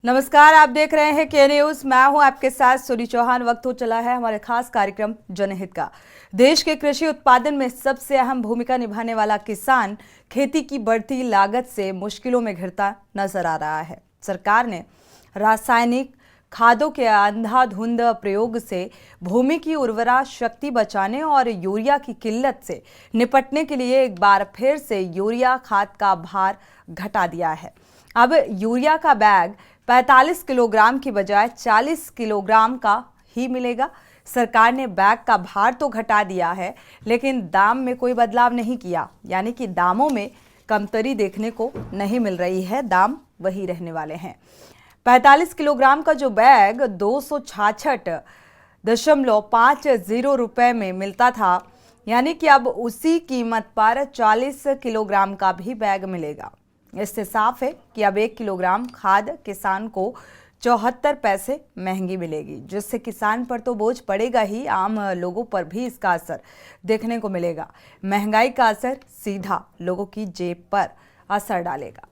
नमस्कार, आप देख रहे हैं के न्यूज। मैं हूं आपके साथ सूरी चौहान। वक्त हो चला है हमारे खास कार्यक्रम जनहित का। देश के कृषि उत्पादन में सबसे अहम भूमिका निभाने वाला किसान खेती की बढ़ती लागत से मुश्किलों में घिरता नजर आ रहा है। सरकार ने रासायनिक खादों के अंधाधुंध प्रयोग से भूमि की उर्वरा शक्ति बचाने और यूरिया की किल्लत से निपटने के लिए एक बार फिर से यूरिया खाद का भार घटा दिया है। अब यूरिया का बैग 45 किलोग्राम की बजाय 40 किलोग्राम का ही मिलेगा। सरकार ने बैग का भार तो घटा दिया है, लेकिन दाम में कोई बदलाव नहीं किया, यानी कि दामों में कमतरी देखने को नहीं मिल रही है। दाम वही रहने वाले हैं। 45 किलोग्राम का जो बैग 266.50 रुपए में मिलता था, यानी कि अब उसी कीमत पर 40 किलोग्राम का भी बैग मिलेगा। इससे साफ है कि अब 1 किलोग्राम खाद किसान को 74 पैसे महंगी मिलेगी, जिससे किसान पर तो बोझ पड़ेगा ही, आम लोगों पर भी इसका असर देखने को मिलेगा। महंगाई का असर सीधा लोगों की जेब पर असर डालेगा।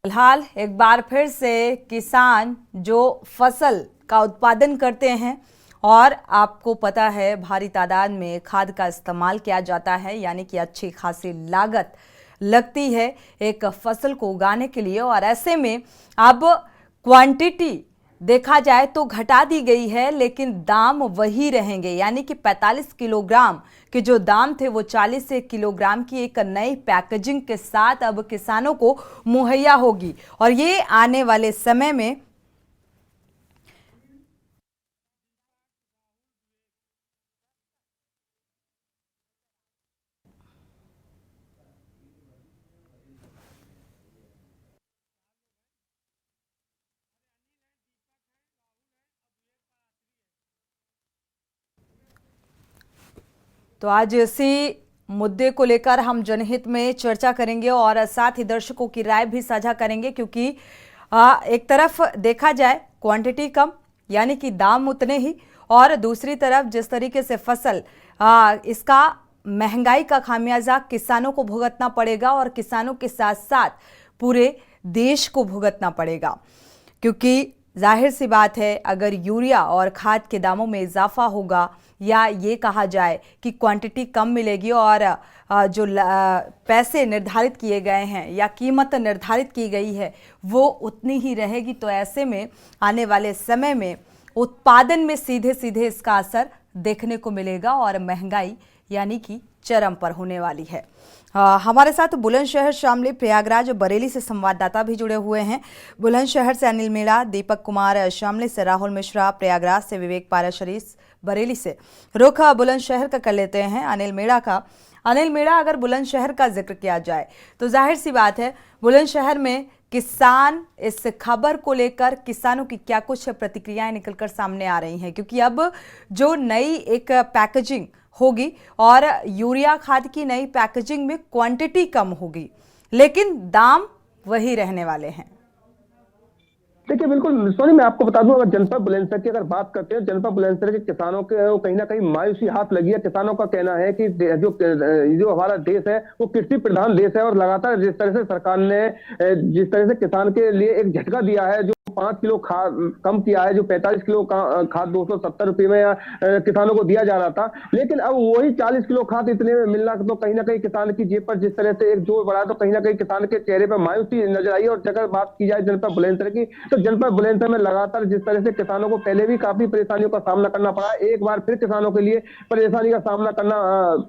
फिलहाल एक बार फिर से किसान जो फसल का उत्पादन करते हैं और आपको पता है भारी तादाद में खाद का इस्तेमाल किया जाता है, यानी कि अच्छी खासी लागत लगती है एक फसल को उगाने के लिए। और ऐसे में अब क्वांटिटी देखा जाए तो घटा दी गई है, लेकिन दाम वही रहेंगे, यानी कि 45 किलोग्राम के जो दाम थे वो 40 किलोग्राम की एक नई पैकेजिंग के साथ अब किसानों को मुहैया होगी। और ये आने वाले समय में तो आज इसी मुद्दे को लेकर हम जनहित में चर्चा करेंगे और साथ ही दर्शकों की राय भी साझा करेंगे, क्योंकि एक तरफ देखा जाए क्वांटिटी कम यानी कि दाम उतने ही, और दूसरी तरफ जिस तरीके से फसल इसका महंगाई का खामियाजा किसानों को भुगतना पड़ेगा और किसानों के साथ साथ पूरे देश को भुगतना पड़ेगा। क्योंकि जाहिर सी बात है, अगर यूरिया और खाद के दामों में इजाफा होगा या ये कहा जाए कि क्वांटिटी कम मिलेगी और जो पैसे निर्धारित किए गए हैं या कीमत निर्धारित की गई है वो उतनी ही रहेगी, तो ऐसे में आने वाले समय में उत्पादन में सीधे सीधे इसका असर देखने को मिलेगा और महंगाई यानी कि चरम पर होने वाली है। हमारे साथ बुलंदशहर, शामली, प्रयागराज, बरेली से संवाददाता भी जुड़े हुए हैं। बुलंदशहर से अनिल मीणा, दीपक कुमार शामली से, राहुल मिश्रा प्रयागराज से, विवेक पाराशरी बरेली से। रुख बुलंदशहर का कर लेते हैं अनिल मीणा का। अनिल मीणा, अगर बुलंदशहर का जिक्र किया जाए तो जाहिर सी बात है बुलंदशहर में किसान इस खबर को लेकर किसानों की क्या कुछ प्रतिक्रियाएं निकलकर सामने आ रही हैं, क्योंकि अब जो नई एक पैकेजिंग होगी और यूरिया खाद की नई पैकेजिंग में क्वांटिटी कम होगी, लेकिन दाम वही रहने वाले हैं। देखिए, बिल्कुल सोनी, मैं आपको बता दूं, अगर जनपद बुलंदशहर की अगर बात करते हैं, जनपद बुलंदशहर के किसानों के वो कहीं ना कहीं मायूसी हाथ लगी है। किसानों का कहना है कि जो हमारा देश है वो कृषि प्रधान देश है, और लगातार जिस तरह से सरकार ने जिस तरह से किसान के लिए एक झटका दिया है, जो 5 किलो खाद कम किया है, जो 45 किलो खाद 270 रुपये में किसानों को दिया जा रहा था, लेकिन अब वही 40 किलो खाद इतने में मिलना तो कहीं ना कहीं किसान की जेब पर जिस तरह से एक जोर बढ़ा, तो कहीं ना कहीं किसान के चेहरे पर मायूसी नजर आई। और अगर बात की जाए जनपद बुलंदशहर की, तो जनपद बुलंदशहर में लगातार जिस तरह से किसानों को पहले भी काफी परेशानियों का सामना करना पड़ा, एक बार फिर किसानों के लिए परेशानी का सामना करना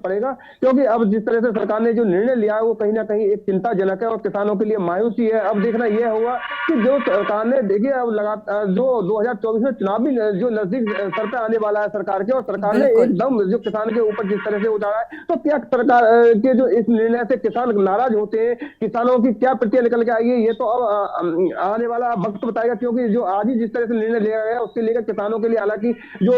पड़ेगा, क्योंकि अब जिस तरह से सरकार ने जो निर्णय लिया है वो कहीं ना कहीं एक चिंताजनक है और किसानों के लिए मायूसी है। अब देखना यह होगा कि जो सरकार ने देखिए अब लगातार जो 2024 में चुनाव भी जो नजदीक सर पे आने वाला है सरकार के, और सरकार ने बिल्कुल। एकदम जो किसान के ऊपर जिस तरह से उतारा है, तो क्या सरकार के जो इस निर्णय से किसान नाराज होते हैं, किसानों की क्या प्रतिक्रिया निकल के आई है, ये तो अब आने वाला वक्त बताएगा। क्योंकि जो आज ही जिस तरह से निर्णय लिया गया उसके लेकर किसानों के लिए हालांकि जो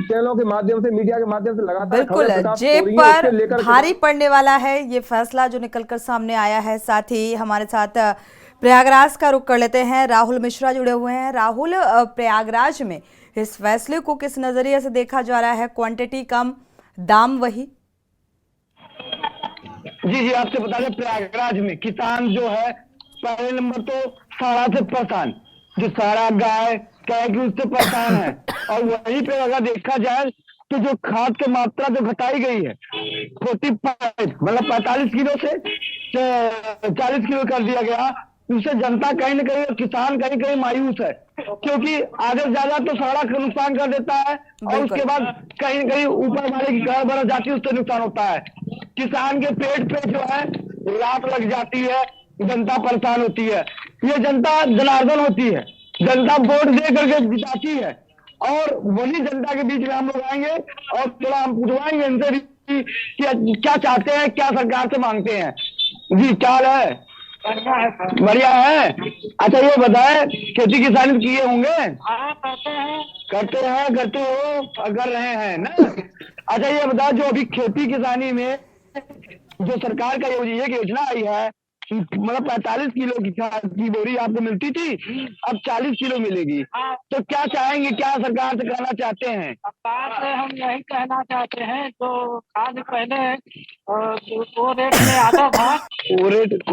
चैनलों के माध्यम से, मीडिया के माध्यम से लगातार बिल्कुल खबरें प्रकाशित हो जेब रही है, पर उसके लेकर भारी किसान। पड़ने वाला है ये फैसला जो निकलकर सामने आया है। साथ ही हमारे साथ प्रयागराज का रुख कर लेते हैं, राहुल मिश्रा जुड़े हुए हैं। राहुल, प्रयागराज में इस फैसले को किस नजरिए से देखा जा रहा है? क्वांटिटी कम, दाम वही। जी जी, आपसे बता दें, प्रयागराज में किसान जो है पहले नंबर तो साड़ा से परेशान, जो साड़ा गाय कहे कि उससे परेशान है। और वहीं पे अगर देखा जाए तो जो खाद की मात्रा जो घटाई गई है 45, मतलब 45 किलो से 40 किलो कर दिया गया, उससे जनता कहीं ना कहीं और किसान कहीं कहीं मायूस है। क्योंकि आगे ज्यादा तो साड़ा का नुकसान कर देता है और उसके बाद कहीं ना कहीं ऊपर वाले की कार बरस जाती है, उससे नुकसान होता है। किसान के पेट पे जो है लात लग जाती है, जनता परेशान होती है। ये जनता जनार्दन होती है, जनता वोट दे करके जिताती है। और वही जनता के बीच में हम लोग आएंगे और थोड़ा हम पूछवाएंगे इनसे भी कि क्या चाहते हैं, क्या सरकार से मांगते हैं। जी, क्या हाल है? बढ़िया है। अच्छा ये बताए, खेती किसानी किए होंगे? हाँ, करते हैं। करते हो, कर रहे हैं ना। अच्छा ये बताओ, जो अभी खेती किसानी में जो सरकार का एक योजना आई है, मतलब 45 किलो की खाद की बोरी आपको मिलती थी, अब 40 किलो मिलेगी। तो क्या चाहेंगे, क्या सरकार से कहना चाहते हैं? सरकार से हम यही कहना चाहते हैं, जो खाद पहले वो रेट में आता था, वो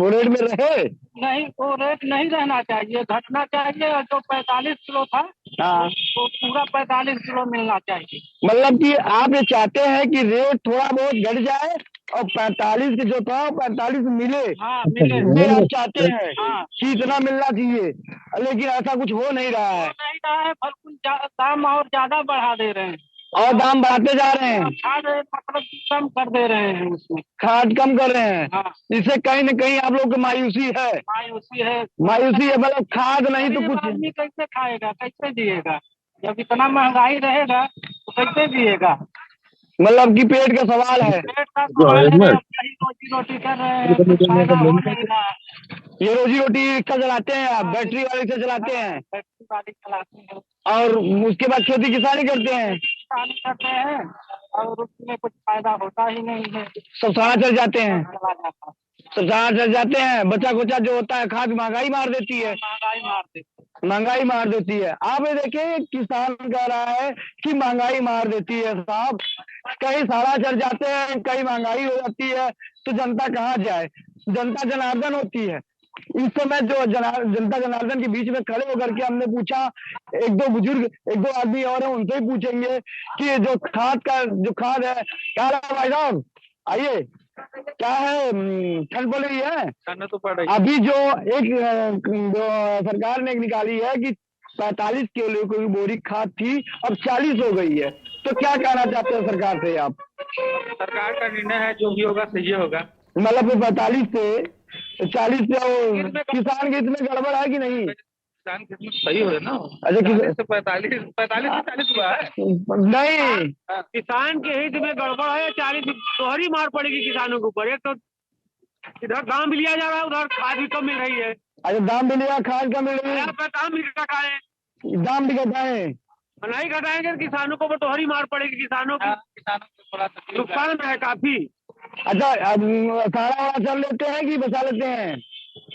रेट में रहे। नहीं वो रेट नहीं रहना चाहिए, घटना चाहिए। और जो 45 किलो था हाँ, वो पूरा 45 किलो मिलना चाहिए। मतलब कि आप ये चाहते हैं कि रेट थोड़ा बहुत घट जाए और 45 जो था 45 मिले। हाँ, मिले। ये आप चाहते हैं हाँ। कि इतना मिलना चाहिए, लेकिन ऐसा कुछ हो नहीं रहा है नहीं रहा है, फल दाम और ज्यादा बढ़ा दे रहे हैं और दाम बढ़ाते जा रहे हैं, खाद मतलब कम कर दे रहे हैं उसमें। खाद कम कर रहे हैं। हाँ, इससे कहीं न कहीं आप लोग को मायूसी है। मायूसी है। मतलब खाद नहीं तो गरीब कुछ। आदमी कैसे खाएगा, कैसे जिएगा? जब इतना महंगाई रहेगा तो कैसे जिएगा? मतलब कि पेट का सवाल है। पेट का सवाल है, अपना ही रोजी रोटी कर रहे हैं, कुछ फायदा हो नहीं रहा है। ये रोजी रोटी रिक्शा चलाते हैं आप, बैटरी वाले रिक्शा चलाते हैं बैटरी गाड़ी चलाते हैं, और उसके बाद खेती किसानी करते हैं, किसानी करते हैं और उसमें कुछ फायदा होता ही नहीं है, सब सारा चल जाते हैं, चला जाता है। सब सारा चल जाते हैं। बचा कुचा जो होता है खाद महंगाई मार देती है, महंगाई मार देती महंगाई मार देती है। आप ये देखिए, किसान कह रहा है कि महंगाई मार देती है। साहब, कहीं सारा चढ़ जाते हैं, कहीं महंगाई हो जाती है, तो जनता कहाँ जाए? जनता जनार्दन होती है। इस समय जो जनता जनार्दन के बीच में खड़े होकर के हमने पूछा, एक दो बुजुर्ग, एक दो आदमी और हैं, उनसे ही पूछेंगे कि जो खाद है क्या है भाई साहब? आइए, क्या है, ठंड पड़ रही है? है तो पड़ रही। अभी जो जो सरकार ने निकाली है कि 45 किलो की बोरी खाद थी, अब 40 हो गई है, तो क्या कहना चाहते हैं सरकार से आप? सरकार का निर्णय है, जो भी होगा सही होगा। मतलब 45 से 40 से किसान के इसमें गड़बड़ है कि नहीं? किसान किस्मत सही हो ना। अच्छा, 40 से 45 से 40 हुआ है। नहीं, किसान के हित में गड़बड़ है। 40 दोहरी मार पड़ेगी किसानों के ऊपर। एक तो इधर दाम भी लिया जा रहा है, उधर खाद भी कम मिल रही है। अच्छा, दाम भी लिया, खाद का मिल रही है, दाम भी घटाए, दाम भी घटाए, नहीं घटाएंगे तो किसानों को दोहरी मार पड़ेगी। किसानों को थोड़ा नुकसान है काफी। अच्छा, सारा वाला चल लेते हैं कि बचा लेते हैं?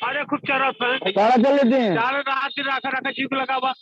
अरे खूब चरस है, सारा चल लेते हैं, चार रात दिन रखा चीक लगा हुआ,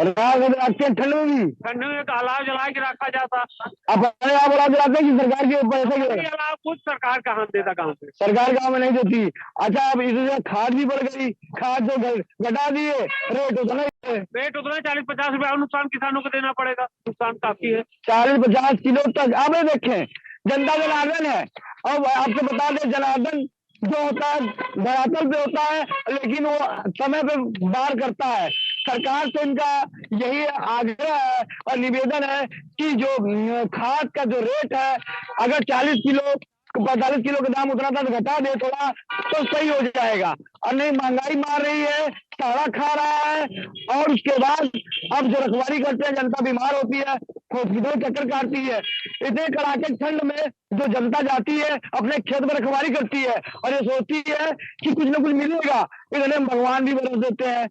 रात में रखते हैं, ठंड में भी ठंड में तो अलाव जला के रखा जाता। अपने आप अलाव जलाते हैं कि सरकार के पैसे के? अलाव खुद सरकार कहाँ देता, गाँव से सरकार गाँव में नहीं देती। अच्छा, अब इससे खाद भी बढ़ गई, खाद जो घटा दिए, रेट उतना ही है। रेट उतना 40-50 रुपया, नुकसान किसानों को देना पड़ेगा, नुकसान काफी है। 40-50 किलो तक। अब ये देखें, जनता जनार्दन है, और आपको बता दें, जनार्दन जो होता है धरातल पे होता है, लेकिन वो समय पे वार करता है। सरकार से इनका यही आग्रह है और निवेदन है कि जो खाद का जो रेट है, अगर 40 किलो 45 किलो का दाम उतना था तो घटा दे थोड़ा तो सही हो जाएगा। और नहीं, महंगाई मार रही है, सहारा खा रहा है, और उसके बाद अब जो रखवाली करते हैं जनता बीमार होती है, हॉस्पिटल चक्कर काटती है। इतने कड़ाके ठंड में जो जनता जाती है अपने खेत में रखवाली करती है और ये सोचती है कि कुछ न कुछ मिलेगा, इतने भगवान भी बरस देते हैं,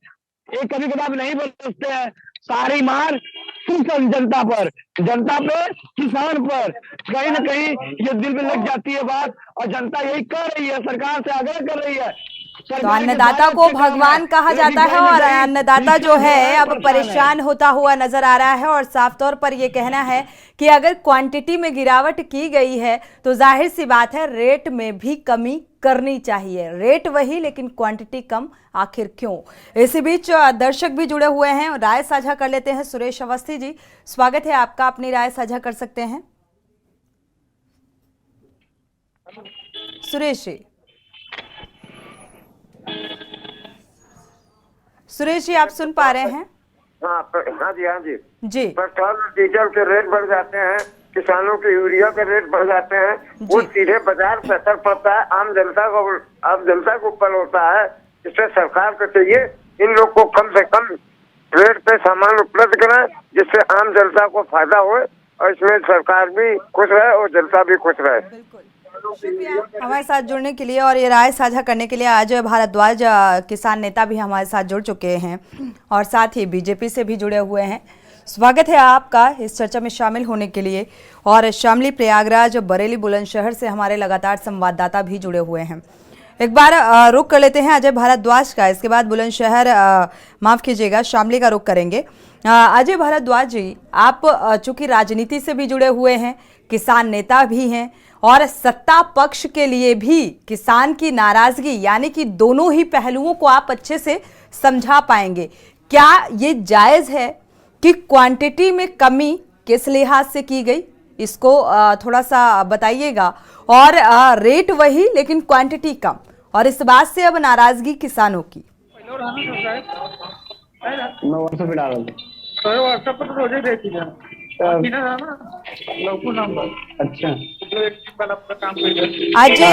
एक कभी कभार नहीं बरसते हैं। सारी मार सिर्फ जनता पर, जनता पे, किसान पर, कहीं ना कहीं ये दिल में लग जाती है बात, और जनता यही कर रही है, सरकार से आग्रह कर रही है। तो अन्नदाता को भगवान कहा जाता है और अन्नदाता जो है अब परेशान होता हुआ नजर आ रहा है और साफ तौर पर यह कहना है कि अगर क्वांटिटी में गिरावट की गई है तो जाहिर सी बात है रेट में भी कमी करनी चाहिए। रेट वही लेकिन क्वांटिटी कम, आखिर क्यों? इसी बीच दर्शक भी जुड़े हुए हैं, राय साझा कर लेते हैं। सुरेश अवस्थी जी, स्वागत है आपका, अपनी राय साझा कर सकते हैं। सुरेश जी, सुरेश जी आप सुन पा रहे हैं? हाँ जी जी। पेट्रोल और डीजल के रेट बढ़ जाते हैं, किसानों के यूरिया के रेट बढ़ जाते हैं, वो सीधे बाजार पे असर पड़ता है, आम जनता के ऊपर होता है। इससे सरकार को चाहिए इन लोग को कम से कम रेट पे सामान उपलब्ध कराए, जिससे आम जनता को फायदा हो और इसमें सरकार भी खुश रहे और जनता भी खुश रहे। बिल्कुल, शुक्रिया हमारे साथ जुड़ने के लिए और ये राय साझा करने के लिए। अजय भारद्वाज किसान नेता भी हमारे साथ जुड़ चुके हैं और साथ ही बीजेपी से भी जुड़े हुए हैं। स्वागत है आपका इस चर्चा में शामिल होने के लिए। और शामली, प्रयागराज, बरेली, बुलंदशहर से हमारे लगातार संवाददाता भी जुड़े हुए हैं। एक बार रुख कर लेते हैं अजय भारद्वाज का, इसके बाद बुलंदशहर, माफ कीजिएगा, शामली का रुख करेंगे। अजय भारद्वाज जी, आप चूंकि राजनीति से भी जुड़े हुए हैं, किसान नेता भी हैं और सत्ता पक्ष के लिए भी किसान की नाराजगी यानी कि दोनों ही पहलुओं को आप अच्छे से समझा पाएंगे। क्या ये जायज है कि क्वांटिटी में कमी किस लिहाज से की गई, इसको थोड़ा सा बताइएगा। और रेट वही लेकिन क्वांटिटी कम, और इस बात से अब नाराजगी किसानों की। अच्छा,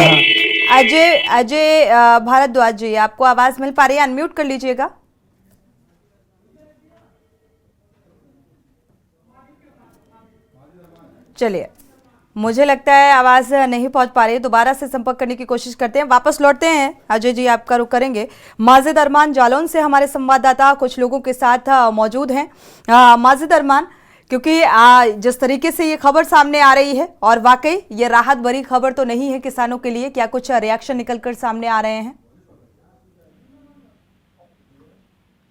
अजय भारद्वाज जी, आपको आवाज मिल पा रही है? अनम्यूट कर लीजिएगा। चलिए, मुझे लगता है आवाज नहीं पहुंच पा रही है, दोबारा से संपर्क करने की कोशिश करते हैं। वापस लौटते हैं अजय जी, आपका रुख करेंगे। माजिद अरमान जालौन से हमारे संवाददाता कुछ लोगों के साथ मौजूद हैं। माजिद अरमान, क्योंकि जिस तरीके से ये खबर सामने आ रही है और वाकई ये राहत भरी खबर तो नहीं है किसानों के लिए, क्या कुछ रिएक्शन निकलकर सामने आ रहे हैं?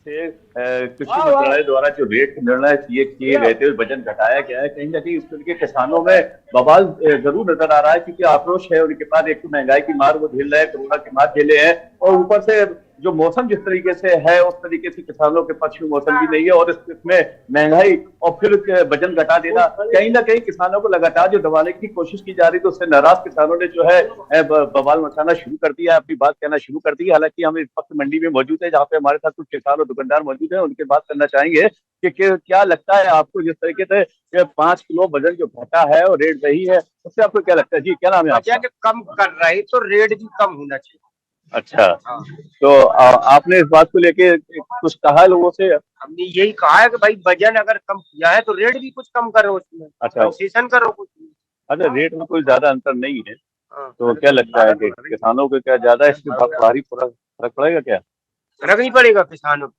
कृषि मंत्रालय द्वारा जो रेट निर्णय किए गए थे, वजन घटाया गया है, कहीं ना कहीं इस तरह के किसानों में बवाल जरूर नजर आ रहा है, क्योंकि आक्रोश है उनके पास। एक तो महंगाई की मार वो झेल रहे हैं, कोरोना की मार झेले हैं, और ऊपर से जो मौसम जिस तरीके से है उस तरीके से किसानों के पक्ष में मौसम भी नहीं है, और इसमें महंगाई और फिर वजन घटा देना, कहीं ना कहीं किसानों को लगातार जो दबाने की कोशिश की जा रही थी, उससे नाराज किसानों ने जो है बवाल मचाना शुरू कर दिया, अपनी बात कहना शुरू कर दी। हालांकि हम इस वक्त मंडी में मौजूद है, जहाँ पे हमारे साथ कुछ किसान और दुकानदार मौजूद है, उनके बात करना चाहेंगे कि क्या लगता है आपको, जिस तरीके से 5 किलो वजन जो घटा है और रेट वही है, उससे आपको क्या लगता है? जी, क्या नाम है आपका? कम कर रही तो रेट भी कम होना चाहिए। अच्छा, तो आपने इस बात को लेके कुछ कहा लोगों से? हमने यही कहा है कि भाई वजन अगर कम किया है तो रेट भी कुछ कम करो, उसमें अच्छा कंसेशन करो कुछ। अच्छा, रेट में कोई ज्यादा अंतर नहीं है, तो क्या लगता है कि किसानों को क्या ज्यादा इसमें भारी फर्क पड़ेगा? क्या फर्क नहीं पड़ेगा किसानों को?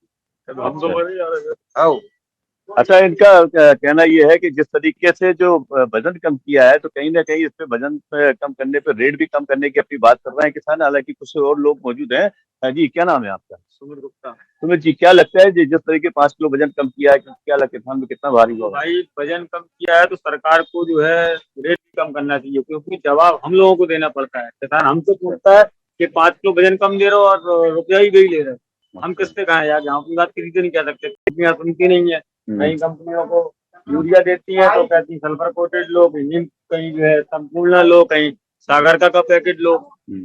अच्छा, इनका कहना यह है कि जिस तरीके से जो वजन कम किया है, तो कहीं ना कहीं इस पे वजन कम करने पे रेट भी कम करने की अपनी बात कर रहे हैं किसान। हालांकि कुछ और लोग मौजूद हैं। जी, क्या नाम है आपका? सुमित गुप्ता। सुमित जी, क्या लगता है जिस तरीके 5 किलो वजन कम किया है, क्या लगता है किसान में कितना भारी होगा? भाई, वजन कम किया है तो सरकार को जो है रेट भी कम करना चाहिए, क्योंकि जवाब हम लोगों को देना पड़ता है। किसान हमसे पूछता है कि 5 किलो वजन कम दे रहे हो और रुपया ही वही ले रहे हो, हम किससे कहें यार? हम अपनी बात किसी से नहीं कह सकते, कंपनियां सुनती नहीं है। कई कंपनियों को यूरिया देती है तो कहती है सल्फर कोटेड लो, कहीं जो है संपूर्ण लो, कहीं सागर का पैकेट लो।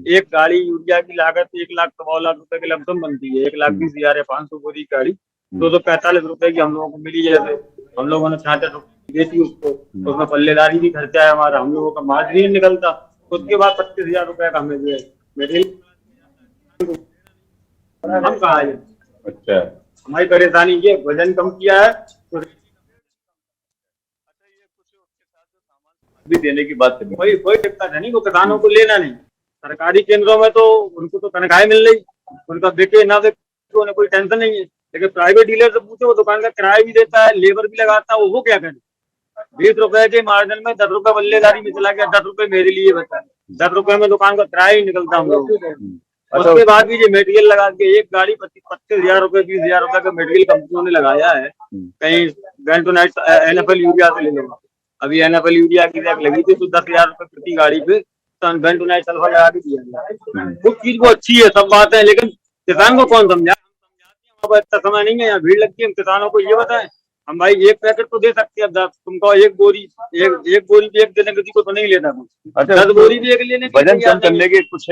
एक गाड़ी यूरिया की लागत 1 लाख 2 लाख रुपए की लमसम बनती है। 1,20,500 बोरी गाड़ी 245 रुपए की हम लोगों को मिली। जैसे हम लोगों ने 66 रुपए देती उसको, उसमें पल्लेदारी भी खर्चा है हमारा, हम लोगों का मार्जिन नहीं निकलता। उसके बाद 25,000 रुपए का हमें जो है मेटेरियल हम कहा है। अच्छा, हमारी परेशानी ये वजन कम किया है तो भी देने की बात करें। कोई दिक्कत है नहीं, वो किसानों को लेना नहीं। सरकारी केंद्रों में तो उनको तो तनख्वाहें मिल रही, उनका बिके ना बिके उन्हें कोई टेंशन नहीं है। लेकिन प्राइवेट डीलर से पूछो, वो दुकान का किराया भी देता है, लेबर भी लगाता है, वो क्या करे। 20 रुपए के मार्जिन में 10 रुपए बल्लेदारी में चला गया, 10 रुपए मेरे लिए बचा, 10 रुपए में दुकान का किराया ही निकलता हम लोग। उसके बाद भी ये मटेरियल लगा के एक गाड़ी 25,000 रुपए 20,000 रुपए का मटेरियल कंपनियों ने लगाया है। कहीं बेंटोनाइट NFL यूरिया से ले लो, अभी NFL यूरिया की रैक लगी थी तो 10,000 रुपए प्रति गाड़ी पे बेंटोनाइट सल्फर लगा के दिया गया। वो चीज वो अच्छी है, सब बात है, लेकिन किसान को कौन समझा। इतना समय नहीं है, यहाँ भीड़ लगती है। हम किसानों को ये बताएं, हम भाई एक पैकेट तो दे सकते हैं, अब तुमको एक बोरी भी एक देने किसी को तो नहीं लेना कुछ। अच्छा, 10 बोरी भी एक लेने वजन कम करने के कुछ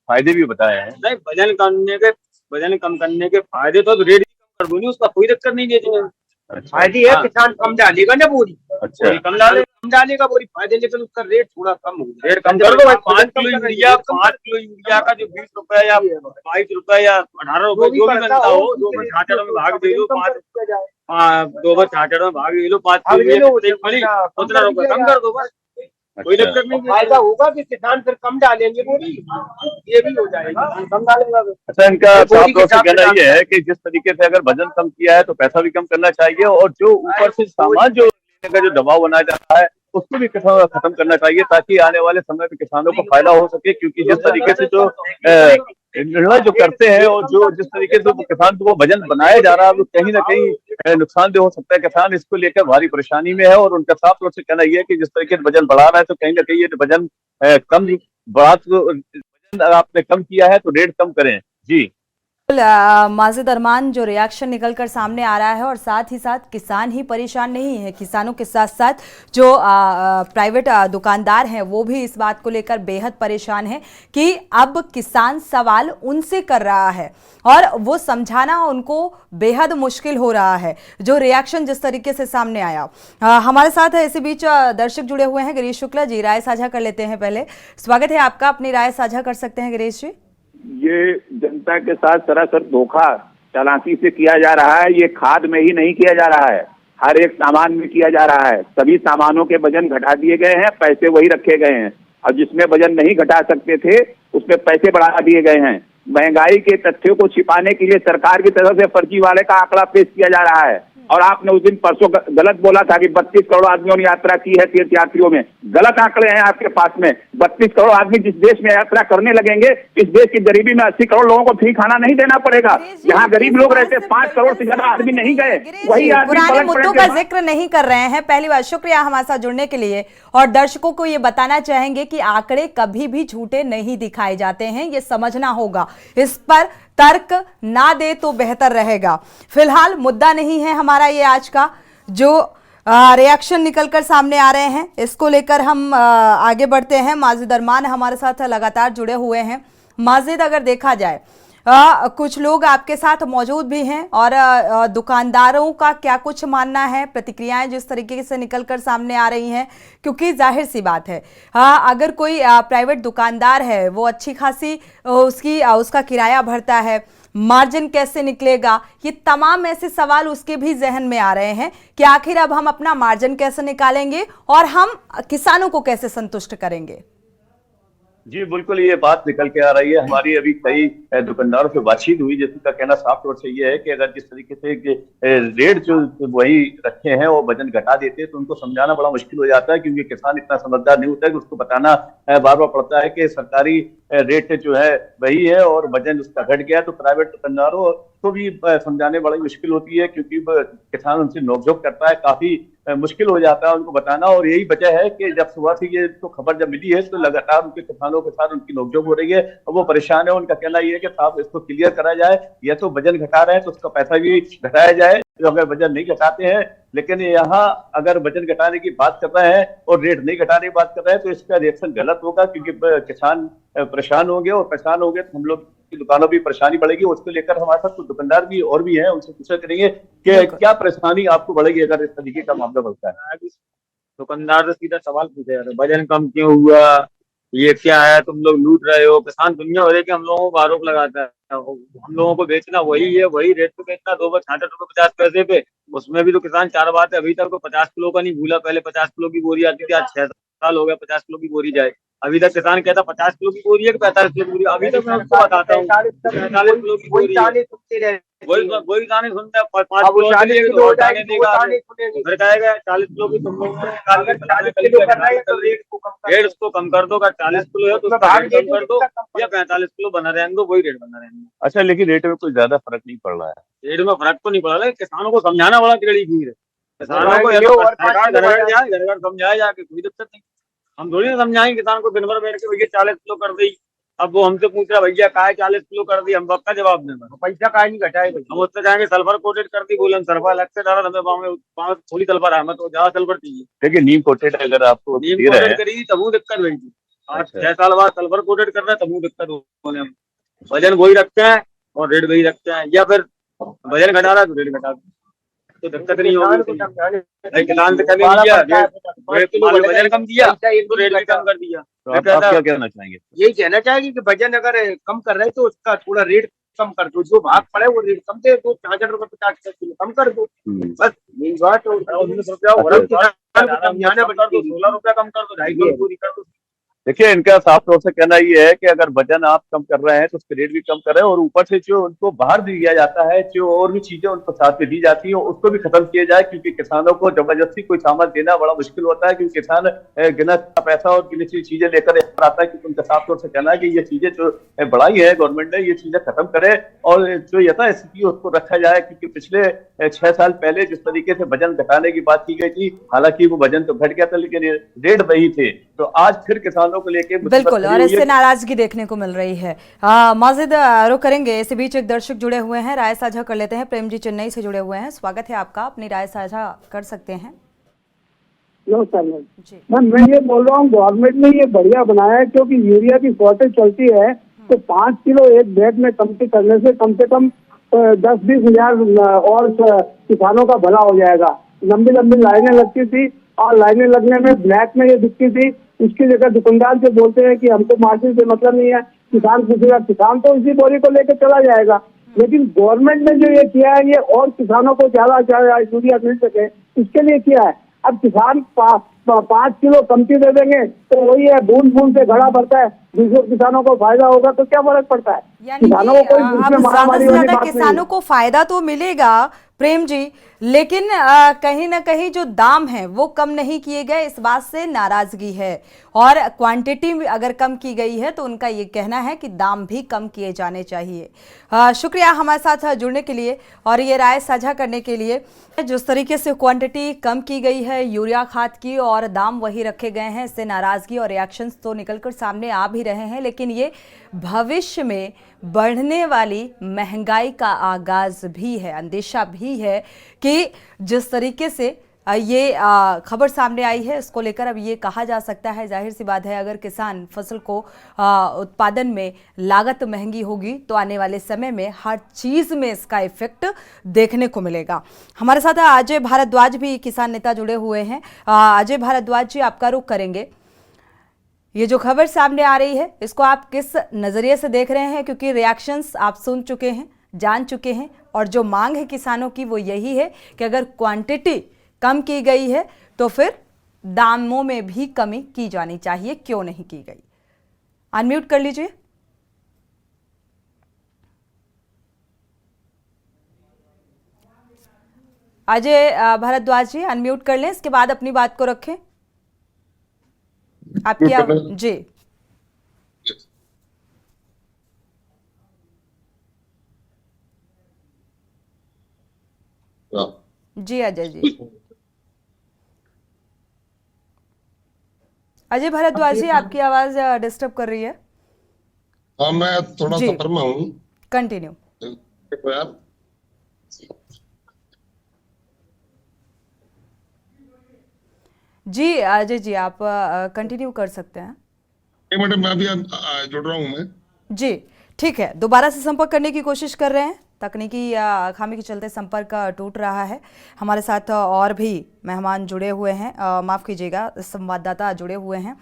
फायदे भी बताए हैं। नहीं, वजन कम करने के फायदे तो रेट कर दूंगी, उसका कोई दिक्कत नहीं है। फायदे है, किसान कम डालेगा ना बोरी। अच्छा, कम डालेगा बोरी फायदे, लेकिन उसका रेट थोड़ा कम हो जाए। रेट कम कर दो भाई। 5 किलो यूरिया का जो 20 रुपए या 22 रुपए या 18 रुपए जो भी बनता हो, 2 में छाछड़ में भाग दे दो, 2 में छाछड़ में भाग दे दो, 5 किलो उतना रुपए कम कर दो बस, कोई दिक्कत नहीं। फायदा होगा कि किसान फिर कम डालेंगे बोरी, ये भी हो जाएगा, कम डालेगा। अच्छा, इनका साफ तौर से कहना ये है कि जिस तरीके से अगर वजन कम किया है तो पैसा भी कम करना चाहिए, और जो ऊपर से सामान जो लेने का जो दबाव बनाया जा रहा है उसको भी खत्म करना चाहिए, ताकि आने वाले समय में किसानों को फायदा हो सके। क्योंकि जिस तरीके से जो निर्णय जो करते हैं और जो जिस तरीके से किसान को वजन बनाया जा रहा है, वो कहीं ना कहीं नुकसानदेह हो सकता है। किसान इसको लेकर भारी परेशानी में है, और उनका साफ तौर से कहना यह है कि जिस तरीके से वजन बढ़ा रहा है तो कहीं ना कहीं ये वजन कम वजन आपने कम किया है तो रेट कम करें। जी माजिद अरमान, जो रिएक्शन निकलकर सामने आ रहा है, और साथ ही साथ किसान ही परेशान नहीं है, किसानों के साथ साथ जो प्राइवेट दुकानदार हैं वो भी इस बात को लेकर बेहद परेशान हैं कि अब किसान सवाल उनसे कर रहा है और वो समझाना उनको बेहद मुश्किल हो रहा है। जो रिएक्शन जिस तरीके से सामने आया, हमारे साथ है इसी बीच दर्शक जुड़े हुए हैं। गिरीश शुक्ला जी, राय साझा कर लेते हैं। पहले स्वागत है आपका, अपनी राय साझा कर सकते हैं गिरीश जी। ये जनता के साथ सरासर धोखा चालाकी से किया जा रहा है। ये खाद में ही नहीं किया जा रहा है, हर एक सामान में किया जा रहा है। सभी सामानों के वजन घटा दिए गए हैं, पैसे वही रखे गए हैं, और जिसमें वजन नहीं घटा सकते थे उसमें पैसे बढ़ा दिए गए हैं। महंगाई के तथ्यों को छिपाने के लिए सरकार की तरफ से फर्जी वाले का आंकड़ा पेश किया जा रहा है। और आपने उस दिन परसों गलत बोला था कि 32 करोड़ आदमियों ने यात्रा की है तीर्थ यात्रियों में। गलत आंकड़े हैं आपके पास में। 32 करोड़ आदमी जिस देश में यात्रा करने लगेंगे, इस देश की गरीबी में 80 करोड़ लोगों को फ्री खाना नहीं देना पड़ेगा। जहाँ गरीब लोग रहते 5 करोड़ से ज्यादा आदमी नहीं गए, वही पुराने मुद्दों का जिक्र नहीं कर रहे हैं। पहली बार शुक्रिया हमारे साथ जुड़ने के लिए, और दर्शकों को ये बताना चाहेंगे कि आंकड़े कभी भी झूठे नहीं दिखाए जाते हैं, ये समझना होगा। इस पर तर्क ना दे तो बेहतर रहेगा। फिलहाल मुद्दा नहीं है हमारा ये आज का, जो रिएक्शन निकलकर सामने आ रहे हैं इसको लेकर हम आगे बढ़ते हैं। माजिद अरमान हमारे साथ लगातार जुड़े हुए हैं। माजिद, अगर देखा जाए कुछ लोग आपके साथ मौजूद भी हैं, और दुकानदारों का क्या कुछ मानना है, प्रतिक्रियाएं जिस तरीके से निकलकर सामने आ रही हैं, क्योंकि जाहिर सी बात है अगर कोई प्राइवेट दुकानदार है वो अच्छी खासी उसका किराया भरता है, मार्जिन कैसे निकलेगा, ये तमाम ऐसे सवाल उसके भी जहन में आ रहे हैं कि आखिर अब हम अपना मार्जिन कैसे निकालेंगे और हम किसानों को कैसे संतुष्ट करेंगे। जी बिल्कुल, ये बात निकल के आ रही है। हमारी अभी कई दुकानदारों से बातचीत हुई, जिसका कहना साफ तौर से ये है कि अगर जिस तरीके से रेट जो वही रखे हैं वो वजन घटा देते हैं तो उनको समझाना बड़ा मुश्किल हो जाता है, क्योंकि किसान इतना समझदार नहीं होता है कि उसको बताना बार बार पड़ता है कि सरकारी रेट जो है वही है और वजन उसका घट गया। तो प्राइवेट दुकानदारों को भी समझाने बड़ी मुश्किल होती है, क्योंकि किसान उनसे नोकझोंक करता है, काफी मुश्किल हो जाता है उनको बताना। और यही वजह है कि जब सुबह से ये तो खबर जब मिली है तो लगातार उनके किसानों के साथ उनकी नोकझोंक हो रही है और वो परेशान है। उनका कहना ये है कि साहब इसको क्लियर करा जाए, या तो वजन घटा रहे हैं तो उसका पैसा भी घटाया जाए, तो अगर वजन नहीं घटाते हैं। लेकिन यहाँ अगर वजन घटाने की बात कर रहे हैं और रेट नहीं घटाने की बात कर रहे हैं तो इसका रिएक्शन गलत होगा, क्योंकि किसान परेशान होंगे, और परेशान होंगे तो हम लोग की दुकानों भी परेशानी बढ़ेगी। उसको लेकर हमारे साथ कुछ दुकानदार भी और भी हैं, उनसे पूछा करेंगे कि क्या परेशानी आपको बढ़ेगी अगर इस तरीके का मामला बढ़ता है। दुकानदार से सीधा सवाल पूछे जाते, वजन कम क्यों हुआ, ये क्या है, तुम लोग लूट रहे हो। किसान दुनिया भर के हम लोगों को आरोप लगाता है, हम लोगों को बेचना वही है, वही रेट पे बेचना, 2 रुपए 66 रुपए 50 पैसे पे। उसमें भी तो किसान चार बात है, अभी तक तो 50 किलो का नहीं भूला। पहले 50 किलो की बोरी आती थी, आज 6 साल हो गया 50 किलो की बोरी जाए। अभी तक किसान कहता 50 किलो की बोरी है कि 45 किलो की बोरी है। अभी तक मैं उसको बताता हूँ 45 किलो की बोरी है। वही दाने सुनते हैं, 5 किलो दाने देगा, फिर कहेगा 40 किलो की तुम लोग रेट उसको कम कर दो। 40 किलो है तो उसका रेट कम कर दो, या 45 किलो बना रहने दो, वही रेट बना रहने दो। अच्छा, लेकिन रेट में कोई ज्यादा फर्क नहीं पड़ रहा है। रेट में फर्क तो नहीं पड़ा, लेकिन किसानों को समझाना बड़ा टेढ़ी खीर है। किसानों को सरकार घर घर जाए, घर घर समझाया जाके, कोई दिक्कत नहीं। हम थोड़ी ना समझाएंगे किसान को दिन भर बैठ के भैया 40 किलो कर दी। अब वो हमसे पूछ रहा भैया काय 40 किलो कर दी, हम पक्का जवाब देना, पैसा काय नहीं घटाए। हम उससे जाएंगे सल्फर कोटेड कर दी, बोले हम सल्फर अलग से डाला, हमें पाँव थोड़ी सल्फर है, हमें तो ज्यादा सल्फर चाहिए। देखिए, नीम कोटेड अगर आपको नीम दे रहे कोटेड हैं, करी तब वो दिक्कत हुई थी। आज अच्छा। 6 साल बाद सल्फर कोटेड कर रहे हैं तब वो दिक्कत होने। हम वजन वही रखते हैं और रेट वही रखते हैं, या फिर वजन घटा रहा है तो रेट घटा दो, तो दिक्कत नहीं होगी। किसान से कभी दिया वजन कम दिया तो रेट भी कम कर दिया। तो आप क्या कहना चाहेंगे? यही कहना चाहेंगे कि वजन अगर कम कर रहे तो उसका थोड़ा रेट कम कर दो, जो भाग पड़े वो रेट कम दे दो, 66 रुपए 50 किलो कम कर दो, बस यही बात। 19 रुपया समझाना, 16 रुपया कम कर दो, 2.5 किलो पूरी कर दो। देखिए, इनका साफ तौर से कहना ये है कि अगर वजन आप कम कर रहे हैं तो उसके रेट भी कम कर रहे हैं, और ऊपर से जो उनको बाहर दिया जाता है, जो और भी चीजें उनको साथ में दी जाती है, उसको भी खत्म किया जाए। क्योंकि किसानों को जबरदस्ती कोई सामान देना बड़ा मुश्किल होता है, क्योंकि किसान गिना पैसा और गिनी चुनी चीजें लेकर आता है। क्योंकि उनका साफ तौर से कहना है कि ये चीजें जो बढ़ाई है गवर्नमेंट ने, ये चीजें खत्म करे और जो यथास्थिति उसको रखा जाए। क्योंकि पिछले 6 साल पहले जिस तरीके से वजन घटाने की बात की गई थी, हालांकि वो वजन तो घट गया था लेकिन रेट वही थे, तो आज फिर किसानों को लेके बिल्कुल, और इससे नाराजगी देखने को मिल रही है। मजीद रुख करेंगे, इसी बीच एक दर्शक जुड़े हुए हैं, राय साझा कर लेते हैं। प्रेम जी चेन्नई से जुड़े हुए हैं, स्वागत है आपका, अपनी राय साझा कर सकते हैं। नमस्कार मैम, मैं ये बोल रहा हूँ गवर्नमेंट ने ये बढ़िया बनाया है, क्योंकि यूरिया की शॉर्टेज चलती है, तो 5 किलो एक बैग में कमती करने से कम 10-20 हजार और किसानों का भला हो जाएगा। लंबी लंबी लाइनें लगती थी, और लाइनें लगने में ब्लैक में ये दिखती थी। इसकी जगह दुकानदार जो बोलते हैं कि हमको मार्जिन से मतलब नहीं है, किसान पूछेगा, किसान तो इसी बोरी को लेकर चला जाएगा। लेकिन गवर्नमेंट ने जो ये किया है, ये और किसानों को ज्यादा यूरिया मिल सके, इसके लिए किया है। अब किसान 5 किलो कमती दे देंगे तो वही है, बूंद बूंद से घड़ा भरता है। दूसरे किसानों को फायदा होगा तो क्या फर्क पड़ता है? किसानों को कोई अब ज्यादा से ज्यादा किसानों को फायदा तो मिलेगा प्रेम जी, लेकिन कहीं ना कहीं जो दाम है वो कम नहीं किए गए, इस बात से नाराजगी है। और क्वांटिटी अगर कम की गई है तो उनका ये कहना है कि दाम भी कम किए जाने चाहिए। शुक्रिया हमारे साथ जुड़ने के लिए और ये राय साझा करने के लिए। जिस तरीके से क्वांटिटी कम की गई है यूरिया खाद की और दाम वही रखे गए हैं, इससे नाराजगी और रिएक्शंस तो निकलकर सामने आ भी रहे हैं, लेकिन ये भविष्य में बढ़ने वाली महंगाई का आगाज भी है। अंदेशा भी है कि जिस तरीके से ये खबर सामने आई है, इसको लेकर अब ये कहा जा सकता है, जाहिर सी बात है, अगर किसान फसल को उत्पादन में लागत महंगी होगी तो आने वाले समय में हर चीज में इसका इफेक्ट देखने को मिलेगा। हमारे साथ अजय भारद्वाज भी किसान नेता जुड़े हुए हैं। अजय भारद्वाज जी, आपका रुख करेंगे, ये जो खबर सामने आ रही है इसको आप किस नजरिए से देख रहे हैं? क्योंकि रिएक्शंस आप सुन चुके हैं, जान चुके हैं, और जो मांग है किसानों की वो यही है कि अगर क्वांटिटी कम की गई है तो फिर दामों में भी कमी की जानी चाहिए, क्यों नहीं की गई? अनम्यूट कर लीजिए। अजय भारद्वाज जी, अनम्यूट कर लें, इसके बाद अपनी बात को रखें। आपकी जी जी अजय जी, अजय भारद्वाज जी, आपकी आवाज डिस्टर्ब कर रही है। हाँ, मैं थोड़ा सफर में हूँ। कंटिन्यू। देखो यार, जी अजय जी, आप कंटिन्यू कर सकते हैं। एक मिनट, मैं अभी जुड़ रहा हूँ मैं। जी ठीक है, दोबारा से संपर्क करने की कोशिश कर रहे हैं। तकनीकी खामी के चलते संपर्क टूट रहा है। हमारे साथ और भी मेहमान जुड़े हुए हैं, माफ़ कीजिएगा, संवाददाता जुड़े हुए हैं।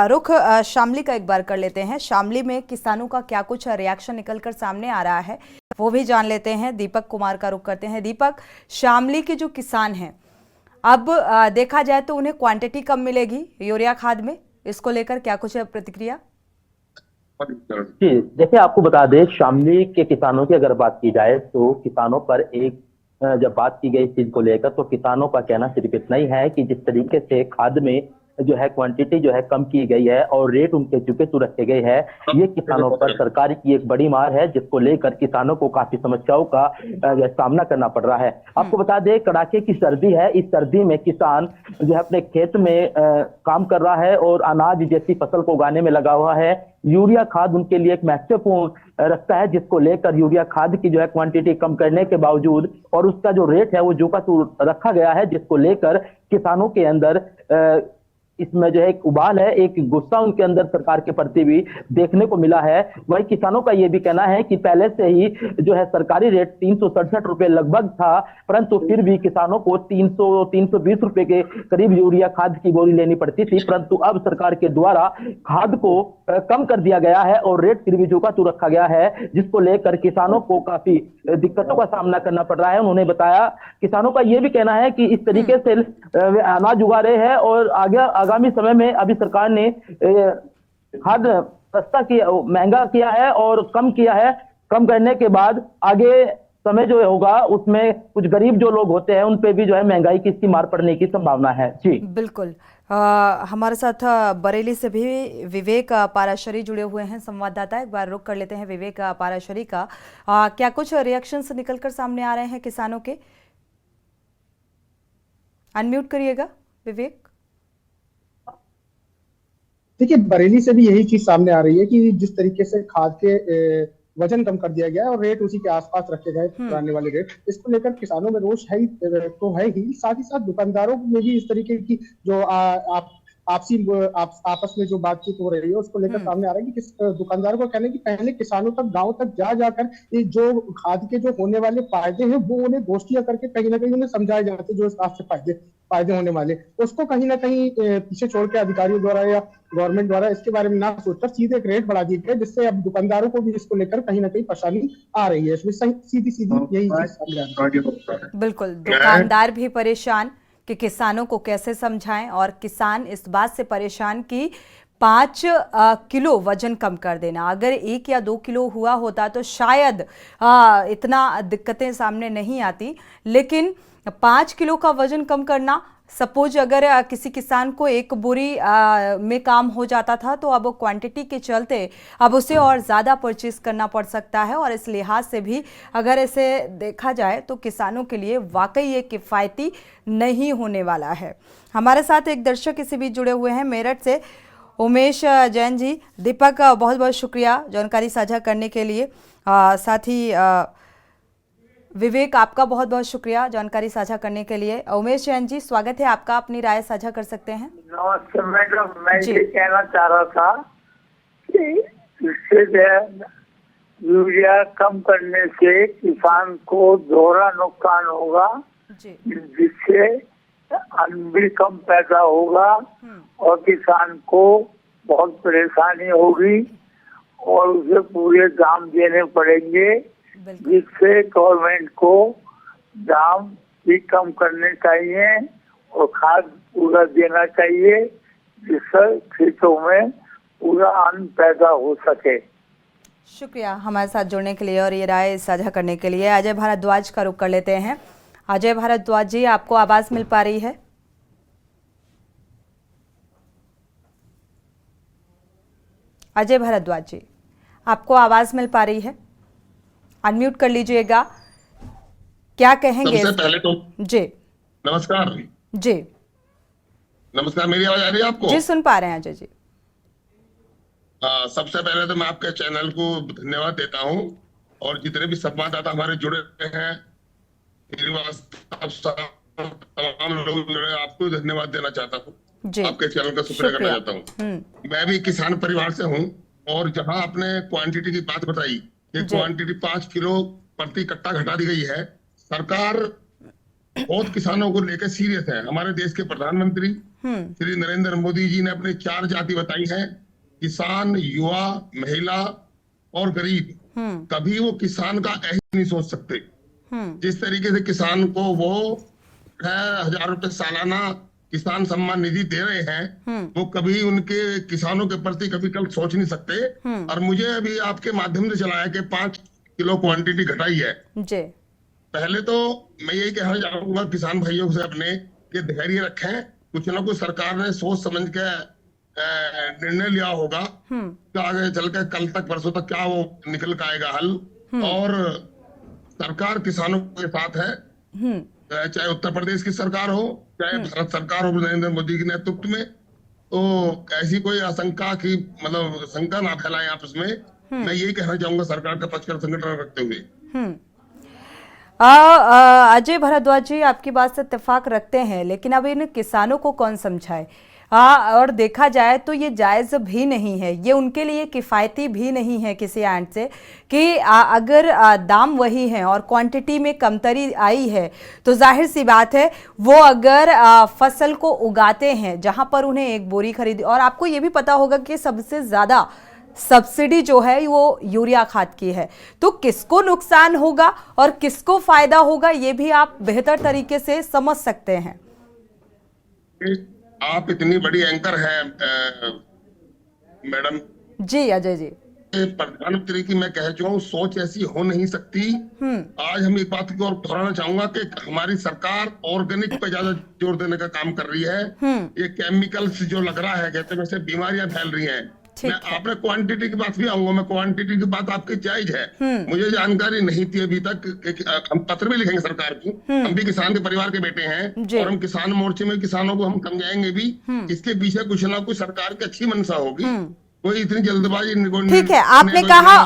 रुख शामली का एक बार कर लेते हैं। शामली में किसानों का क्या कुछ रिएक्शन निकलकर सामने आ रहा है वो भी जान लेते हैं। दीपक कुमार का रुख करते हैं। दीपक, शामली के जो किसान हैं, अब देखा जाए तो उन्हें क्वांटिटी कम मिलेगी यूरिया खाद में, इसको लेकर क्या कुछ प्रतिक्रिया? जी देखिए, आपको बता दें, शामली के किसानों की अगर बात की जाए तो किसानों पर एक जब बात की गई इस चीज को लेकर तो किसानों का कहना सिर्फ इतना ही है कि जिस तरीके से खाद में जो है क्वांटिटी जो है कम की गई है और रेट उनके चुके तो रखे गए हैं, ये किसानों पर सरकार की एक बड़ी मार है, जिसको लेकर किसानों को काफी समस्याओं का सामना करना पड़ रहा है। आपको बता दें, कड़ाके की सर्दी है, इस सर्दी में किसान जो है अपने खेत में काम कर रहा है और अनाज जैसी फसल को उगाने में लगा हुआ है। यूरिया खाद उनके लिए एक महत्वपूर्ण रखता है, जिसको लेकर यूरिया खाद की जो है क्वांटिटी कम करने के बावजूद और उसका जो रेट है वो झुका तो रखा गया है, जिसको लेकर किसानों के अंदर इसमें जो है एक उबाल है, एक गुस्सा उनके अंदर सरकार के प्रति भी देखने को मिला है। वही किसानों का ये भी कहना है कि पहले से ही जो है सरकारी रेट 367 रुपए लगभग था, परंतु फिर भी किसानों को 320 रुपए के करीब यूरिया खाद की बोरी लेनी पड़ती थी, परंतु अब सरकार के द्वारा खाद को कम कर दिया गया है और रेट फिर भी झुका तो रखा गया है, जिसको लेकर किसानों को काफी दिक्कतों का सामना करना पड़ रहा है। उन्होंने बताया, किसानों का ये भी कहना है कि इस तरीके से वे अनाज उगा रहे हैं और आगामी समय में अभी सरकार ने खाद सस्ता किया, महंगा किया है और कम किया है। कम करने के बाद आगे समय जो होगा उसमें कुछ गरीब जो लोग होते हैं उन पे भी जो है महंगाई की इसकी मार पड़ने की संभावना है। जी बिल्कुल। हमारे साथ बरेली से भी विवेक पाराशरी जुड़े हुए हैं संवाददाता, एक बार रुक कर लेते हैं विवेक पाराशरी का। क्या कुछ रिएक्शंस निकलकर सामने आ रहे हैं किसानों के? अनम्यूट करिएगा विवेक। देखिए, बरेली से भी यही चीज सामने आ रही है कि जिस तरीके से खाद के वजन कम कर दिया गया है और रेट उसी के आसपास रखे गए पुराने वाले रेट, इसको लेकर किसानों में रोष है तो है ही, साथ ही साथ दुकानदारों में भी इस तरीके की जो आपस में जो बातचीत हो रही है उसको लेकर सामने आ रहा है कि दुकानदारों का कहना है कि पहले किसानों तक, गांव तक जा जाकर ये जो खाद के जो होने वाले फायदे हैं वो उन्हें गोष्ठियां करके कहीं ना कहीं उन्हें समझाए जाते, जो इस बात से फायदे होने वाले उसको कहीं ना कहीं पीछे छोड़ के अधिकारियों द्वारा या गवर्नमेंट द्वारा इसके बारे में ना सोचकर सीधे एक रेट बढ़ा दिए गए, जिससे अब दुकानदारों को भी इसको लेकर कहीं ना कहीं परेशानी आ रही है। इसमें सीधी यही चीज। बिल्कुल, दुकानदार भी परेशान कि किसानों को कैसे समझाएं, और किसान इस बात से परेशान कि 5 किलो वजन कम कर देना, अगर 1 या 2 किलो हुआ होता तो शायद इतना दिक्कतें सामने नहीं आती, लेकिन 5 किलो का वजन कम करना, सपोज अगर किसी किसान को 1 बोरी में काम हो जाता था तो अब क्वांटिटी के चलते अब उसे और ज़्यादा परचेज करना पड़ सकता है, और इस लिहाज से भी अगर इसे देखा जाए तो किसानों के लिए वाकई ये किफ़ायती नहीं होने वाला है। हमारे साथ एक दर्शक इसी बीच जुड़े हुए हैं मेरठ से, उमेश जैन जी। दीपक, बहुत बहुत शुक्रिया जानकारी साझा करने के लिए। साथ ही विवेक, आपका बहुत बहुत शुक्रिया जानकारी साझा करने के लिए। उमेश जैन जी, स्वागत है आपका, अपनी राय साझा कर सकते हैं। नमस्ते मैडम, मैं ये कहना चाह रहा था कि इससे यूरिया कम करने से किसान को दोहरा नुकसान होगा, जिससे अन्न भी कम पैदा होगा और किसान को बहुत परेशानी होगी और उसे पूरे दाम देने पड़ेंगे, जिससे गवर्नमेंट को दाम भी कम करने चाहिए और खाद पूरा देना चाहिए, जिससे खेतों में पूरा अन्न पैदा हो सके। शुक्रिया हमारे साथ जुड़ने के लिए और ये राय साझा करने के लिए। अजय भारद्वाज का रुख कर लेते हैं। अजय भारद्वाज जी, आपको आवाज मिल पा रही है? अजय भारद्वाज जी, आपको आवाज मिल पा रही है? अनम्यूट कर लीजिएगा। क्या कहेंगे? सबसे पहले तो जी नमस्कार। जी नमस्कार, मेरी आवाज आ रही है आपको? जी, सुन पा रहे हैं अजय जी। सबसे पहले तो मैं आपके चैनल को धन्यवाद देता हूं और जितने भी संवाददाता हमारे जुड़े हैं, तमाम लोग आपको धन्यवाद देना चाहता हूँ, आपके चैनल का शुक्रिया करना चाहता हूँ। मैं भी किसान परिवार से हूँ और जहाँ आपने क्वांटिटी की बात बताई, ये क्वांटिटी 5 किलो प्रति कट्टा घटा दी गई है। सरकार बहुत किसानों को लेकर सीरियस है। हमारे देश के प्रधानमंत्री श्री नरेंद्र मोदी जी ने अपनी 4 जाति बताई है, किसान, युवा, महिला और गरीब। कभी वो किसान का ऐसा नहीं सोच सकते। जिस तरीके से किसान को वो 6,000 रुपए सालाना किसान सम्मान निधि दे रहे हैं, वो कभी उनके किसानों के प्रति कभी कल सोच नहीं सकते। और मुझे अभी आपके माध्यम से चला है कि 5 किलो क्वांटिटी घटाई है। जी। पहले तो मैं यही कहना चाहूंगा किसान भाइयों से अपने कि धैर्य रखें, कुछ ना कुछ सरकार ने सोच समझ के निर्णय लिया होगा तो आगे चल के कल तक परसों तक क्या वो निकल के आएगा हल। और सरकार किसानों के साथ है, चाहे उत्तर प्रदेश की सरकार हो, चाहे भारत सरकार हो नरेंद्र मोदी के नेतृत्व में। तो ऐसी कोई आशंका की मतलब शंका ना फैलाएं आपस में। मैं यही कहना चाहूंगा सरकार का पक्ष का संगठन रखते हुए। अजय भारद्वाज जी, आपकी बात से इत्तेफाक रखते हैं, लेकिन अब इन किसानों को कौन समझाए। और देखा जाए तो ये जायज़ भी नहीं है, ये उनके लिए किफ़ायती भी नहीं है किसी एंड से कि अगर दाम वही है और क्वांटिटी में कमतरी आई है तो जाहिर सी बात है वो अगर फसल को उगाते हैं जहां पर उन्हें एक बोरी खरीदी, और आपको ये भी पता होगा कि सबसे ज़्यादा सब्सिडी जो है वो यूरिया खाद की है, तो किसको नुकसान होगा और किसको फायदा होगा ये भी आप बेहतर तरीके से समझ सकते हैं। आप इतनी बड़ी एंकर हैं मैडम। जी अजय जी। प्रधानमंत्री की मैं कह चुका हूँ सोच ऐसी हो नहीं सकती। आज हम एक बात को और दोहराना चाहूंगा कि हमारी सरकार ऑर्गेनिक पे ज्यादा जोर देने का काम कर रही है। ये केमिकल्स जो लग रहा है कहते हैं वैसे बीमारियां फैल रही हैं। मैं आपने क्वांटिटी की बात भी आऊंगा, मैं क्वांटिटी की बात आपकी जायज है। मुझे जानकारी नहीं थी अभी तक। हम पत्र भी लिखेंगे सरकार को, हम भी किसान के परिवार के बेटे हैं और हम किसान मोर्चे में किसानों को हम समझाएंगे भी। इसके पीछे कुछ ना कुछ सरकार की अच्छी मंशा होगी, कोई इतनी जल्दबाजी। ठीक है, आपने कहा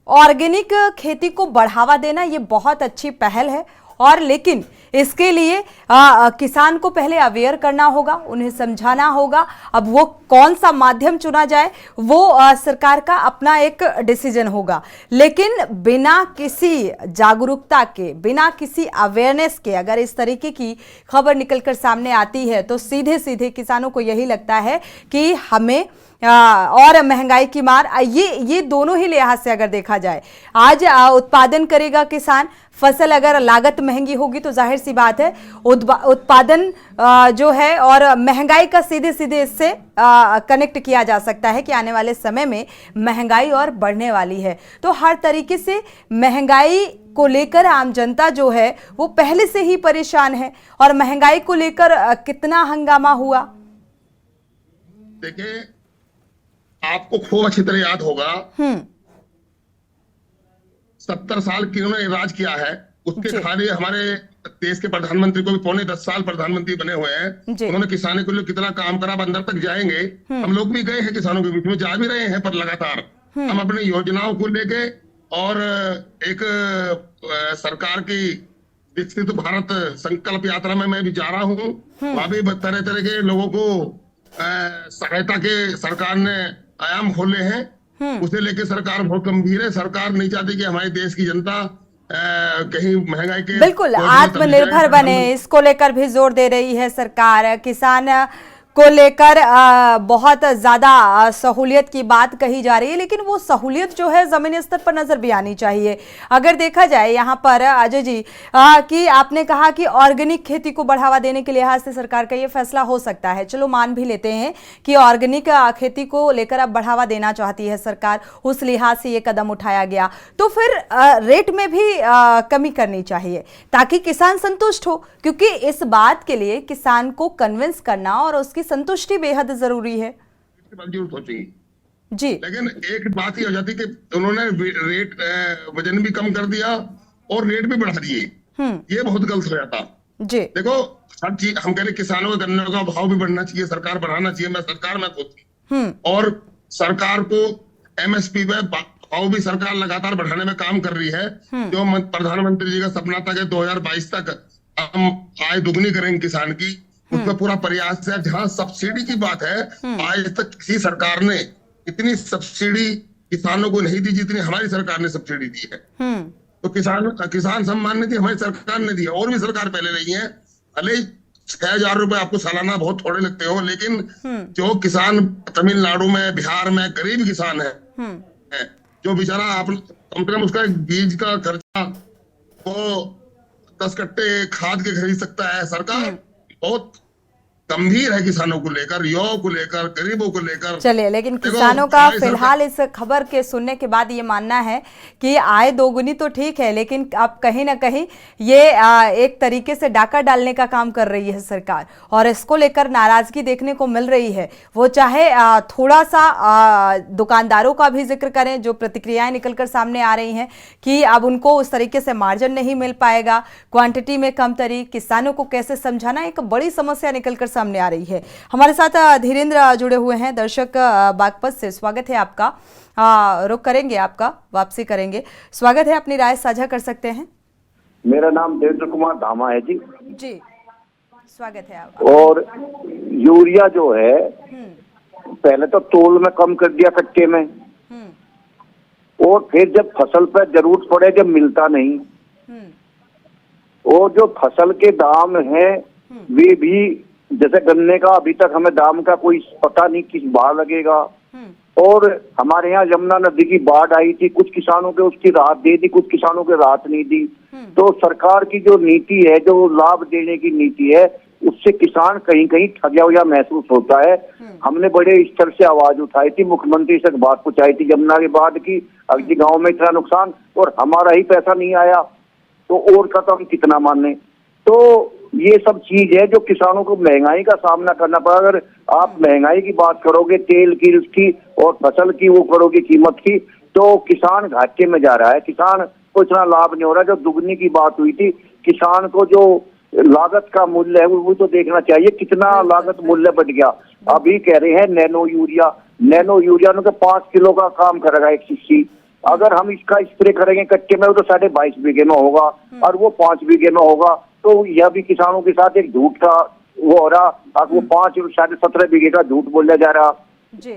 ऑर्गेनिक खेती को बढ़ावा देना ये बहुत अच्छी पहल है, और लेकिन इसके लिए किसान को पहले अवेयर करना होगा, उन्हें समझाना होगा। अब वो कौन सा माध्यम चुना जाए वो सरकार का अपना एक डिसीजन होगा, लेकिन बिना किसी जागरूकता के, बिना किसी अवेयरनेस के अगर इस तरीके की खबर निकलकर सामने आती है तो सीधे सीधे किसानों को यही लगता है कि हमें और महंगाई की मार, ये दोनों ही लिहाज से अगर देखा जाए, आज उत्पादन करेगा किसान, फसल अगर लागत महंगी होगी तो जाहिर सी बात है उत्पादन जो है और महंगाई का सीधे सीधे इससे कनेक्ट किया जा सकता है कि आने वाले समय में महंगाई और बढ़ने वाली है। तो हर तरीके से महंगाई को लेकर आम जनता जो है वो पहले से ही परेशान है, और महंगाई को लेकर कितना हंगामा हुआ। देखिए आपको खूब अच्छी तरह याद होगा 70 साल किन्होंने राज किया है, उसके खाली हमारे देश के प्रधानमंत्री को भी 9.5 साल प्रधानमंत्री बने हुए हैं। उन्होंने किसानों के लिए कितना काम करा, अंदर तक जाएंगे। हम लोग भी गए हैं किसानों के बीच में, जा भी रहे हैं, पर लगातार हम अपनी योजनाओं को लेके और एक सरकार की विकसित भारत संकल्प यात्रा में मैं भी जा रहा हूँ। वहां भी तरह तरह के लोगों को सहायता के सरकार ने आयाम खोले हैं, उसे लेके सरकार बहुत गंभीर है। सरकार नहीं चाहती कि हमारे देश की जनता कहीं महंगाई के बिल्कुल आत्मनिर्भर बने, इसको लेकर भी जोर दे रही है सरकार। किसान को लेकर बहुत ज़्यादा सहूलियत की बात कही जा रही है, लेकिन वो सहूलियत जो है ज़मीनी स्तर पर नज़र भी आनी चाहिए। अगर देखा जाए यहाँ पर अजय जी कि आपने कहा कि ऑर्गेनिक खेती को बढ़ावा देने के लिहाज से सरकार का ये फैसला हो सकता है, चलो मान भी लेते हैं कि ऑर्गेनिक खेती को लेकर अब बढ़ावा देना चाहती है सरकार, उस लिहाज से ये कदम उठाया गया, तो फिर रेट में भी कमी करनी चाहिए ताकि किसान संतुष्ट हो, क्योंकि इस बात के लिए किसान को कन्विंस करना और उसकी संतुष्टि बेहद जरूरी है। जी, लेकिन एक बात ही हो जाती कि उन्होंने रेट वजन भी कम कर दिया और रेट भी बढ़ा दिए, ये बहुत गलत हो जाता। जी देखो हर चीज हम कह रहे किसानों के गन्ने का भाव भी बढ़ना चाहिए, सरकार बढ़ाना चाहिए। मैं सरकार में खुद और सरकार को एमएसपी पे भाव भी सरकार लगातार बढ़ाने में काम कर रही है। जो प्रधानमंत्री जी का सपना था कि 2022 तक हम आय दुगनी करेंगे किसान की, उसका पूरा प्रयास है। जहां सब्सिडी की बात है, आज तक किसी सरकार ने इतनी सब्सिडी किसानों को नहीं दी जितनी हमारी सरकार ने सब्सिडी दी है। तो किसान सम्मान निधि हमारी सरकार ने दिया, और भी सरकार पहले रही है। भले 6,000 रुपए आपको सालाना बहुत थोड़े लगते हो, लेकिन जो किसान तमिलनाडु में, बिहार में गरीब किसान है, जो बेचारा आप कम से कम उसका बीज का खर्चा वो 10 कट्टे खाद के खरीद सकता है। सरकार बहुत गंभीर है किसानों को लेकर, युवाओं को लेकर, गरीबों को लेकर। चलिए, लेकिन किसानों का फिलहाल इस खबर के सुनने के बाद ये मानना है कि आय दोगुनी तो ठीक है, लेकिन अब कहीं ना कहीं ये एक तरीके से डाका डालने का काम कर रही है सरकार, और इसको लेकर नाराजगी देखने को मिल रही है। वो चाहे थोड़ा सा दुकानदारों का भी जिक्र करें, जो प्रतिक्रियाएं निकलकर सामने आ रही हैं कि अब उनको उस तरीके से मार्जिन नहीं मिल पाएगा, क्वांटिटी में कमतरी, किसानों को कैसे समझाना, एक बड़ी समस्या निकलकर सामने आ रही है। हमारे साथ धीरेन्द्र जुड़े हुए हैं, दर्शक बागपत से। स्वागत है आपका, रुक करेंगे आपका, वापसी करेंगे। स्वागत है, अपनी राय साझा कर सकते हैं। मेरा नाम देवेंद्र कुमार धामा है जी। जी, स्वागत है आपका। और यूरिया जो है पहले तो तोल में कम कर दिया कट्टे में, और फिर जब फसल पर जरूरत पड़े जब मिलता नहीं, और जो फसल के दाम हैं वे भी, जैसे गन्ने का अभी तक हमें दाम का कोई पता नहीं किस भाव लगेगा। और हमारे यहाँ यमुना नदी की बाढ़ आई थी, कुछ किसानों के उसकी राहत दे दी, कुछ किसानों के राहत नहीं दी। तो सरकार की जो नीति है, जो लाभ देने की नीति है, उससे किसान कहीं कहीं ठगा हुआ महसूस होता है। हमने बड़े स्तर से आवाज उठाई थी, मुख्यमंत्री से बात पूछाई थी यमुना के बाद की अगली गाँव में इतना नुकसान और हमारा ही पैसा नहीं आया, तो और का तो हम कितना माने। तो ये सब चीज है जो किसानों को महंगाई का सामना करना पड़ा। अगर आप महंगाई की बात करोगे, तेल की, उसकी और फसल की वो करोगे कीमत की, तो किसान घाटे में जा रहा है। किसान को इतना लाभ नहीं हो रहा। जो दुगनी की बात हुई थी, किसान को जो लागत का मूल्य है वो तो देखना चाहिए, कितना लागत मूल्य बढ़ गया। अभी कह रहे हैं नैनो यूरिया ने तो 5 किलो का काम करेगा एक शीशी। अगर हम इसका स्प्रे करेंगे कट्टे में, वो तो 22.5 बीघे में होगा और वो 5 बीघे में होगा। तो यह भी किसानों के साथ एक झूठ का वो हो रहा। अब वो 5 और 17.5 बीघे का झूठ बोला जा रहा जी।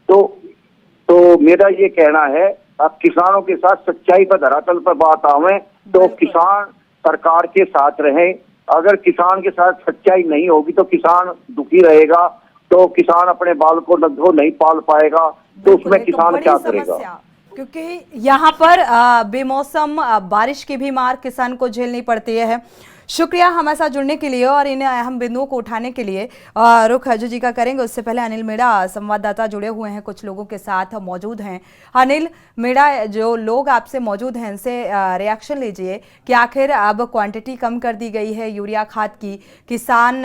तो मेरा ये कहना है, अब किसानों के साथ सच्चाई पर, धरातल पर बात आवे तो किसान सरकार के साथ रहे। अगर किसान के साथ सच्चाई नहीं होगी तो किसान दुखी रहेगा, तो किसान अपने बाल को नहीं पाल पाएगा, तो उसमें किसान क्या करेगा। क्योंकि यहाँ पर बेमौसम बारिश की भी मार किसान को झेलनी पड़ती है। शुक्रिया हमारे साथ जुड़ने के लिए और इन अहम बिंदुओं को उठाने के लिए। रुख हजू जी का करेंगे, उससे पहले अनिल मेड़ा संवाददाता जुड़े हुए हैं, कुछ लोगों के साथ मौजूद हैं। अनिल मेड़ा, जो लोग आपसे मौजूद हैं इनसे रिएक्शन लीजिए कि आखिर अब क्वांटिटी कम कर दी गई है यूरिया खाद की, किसान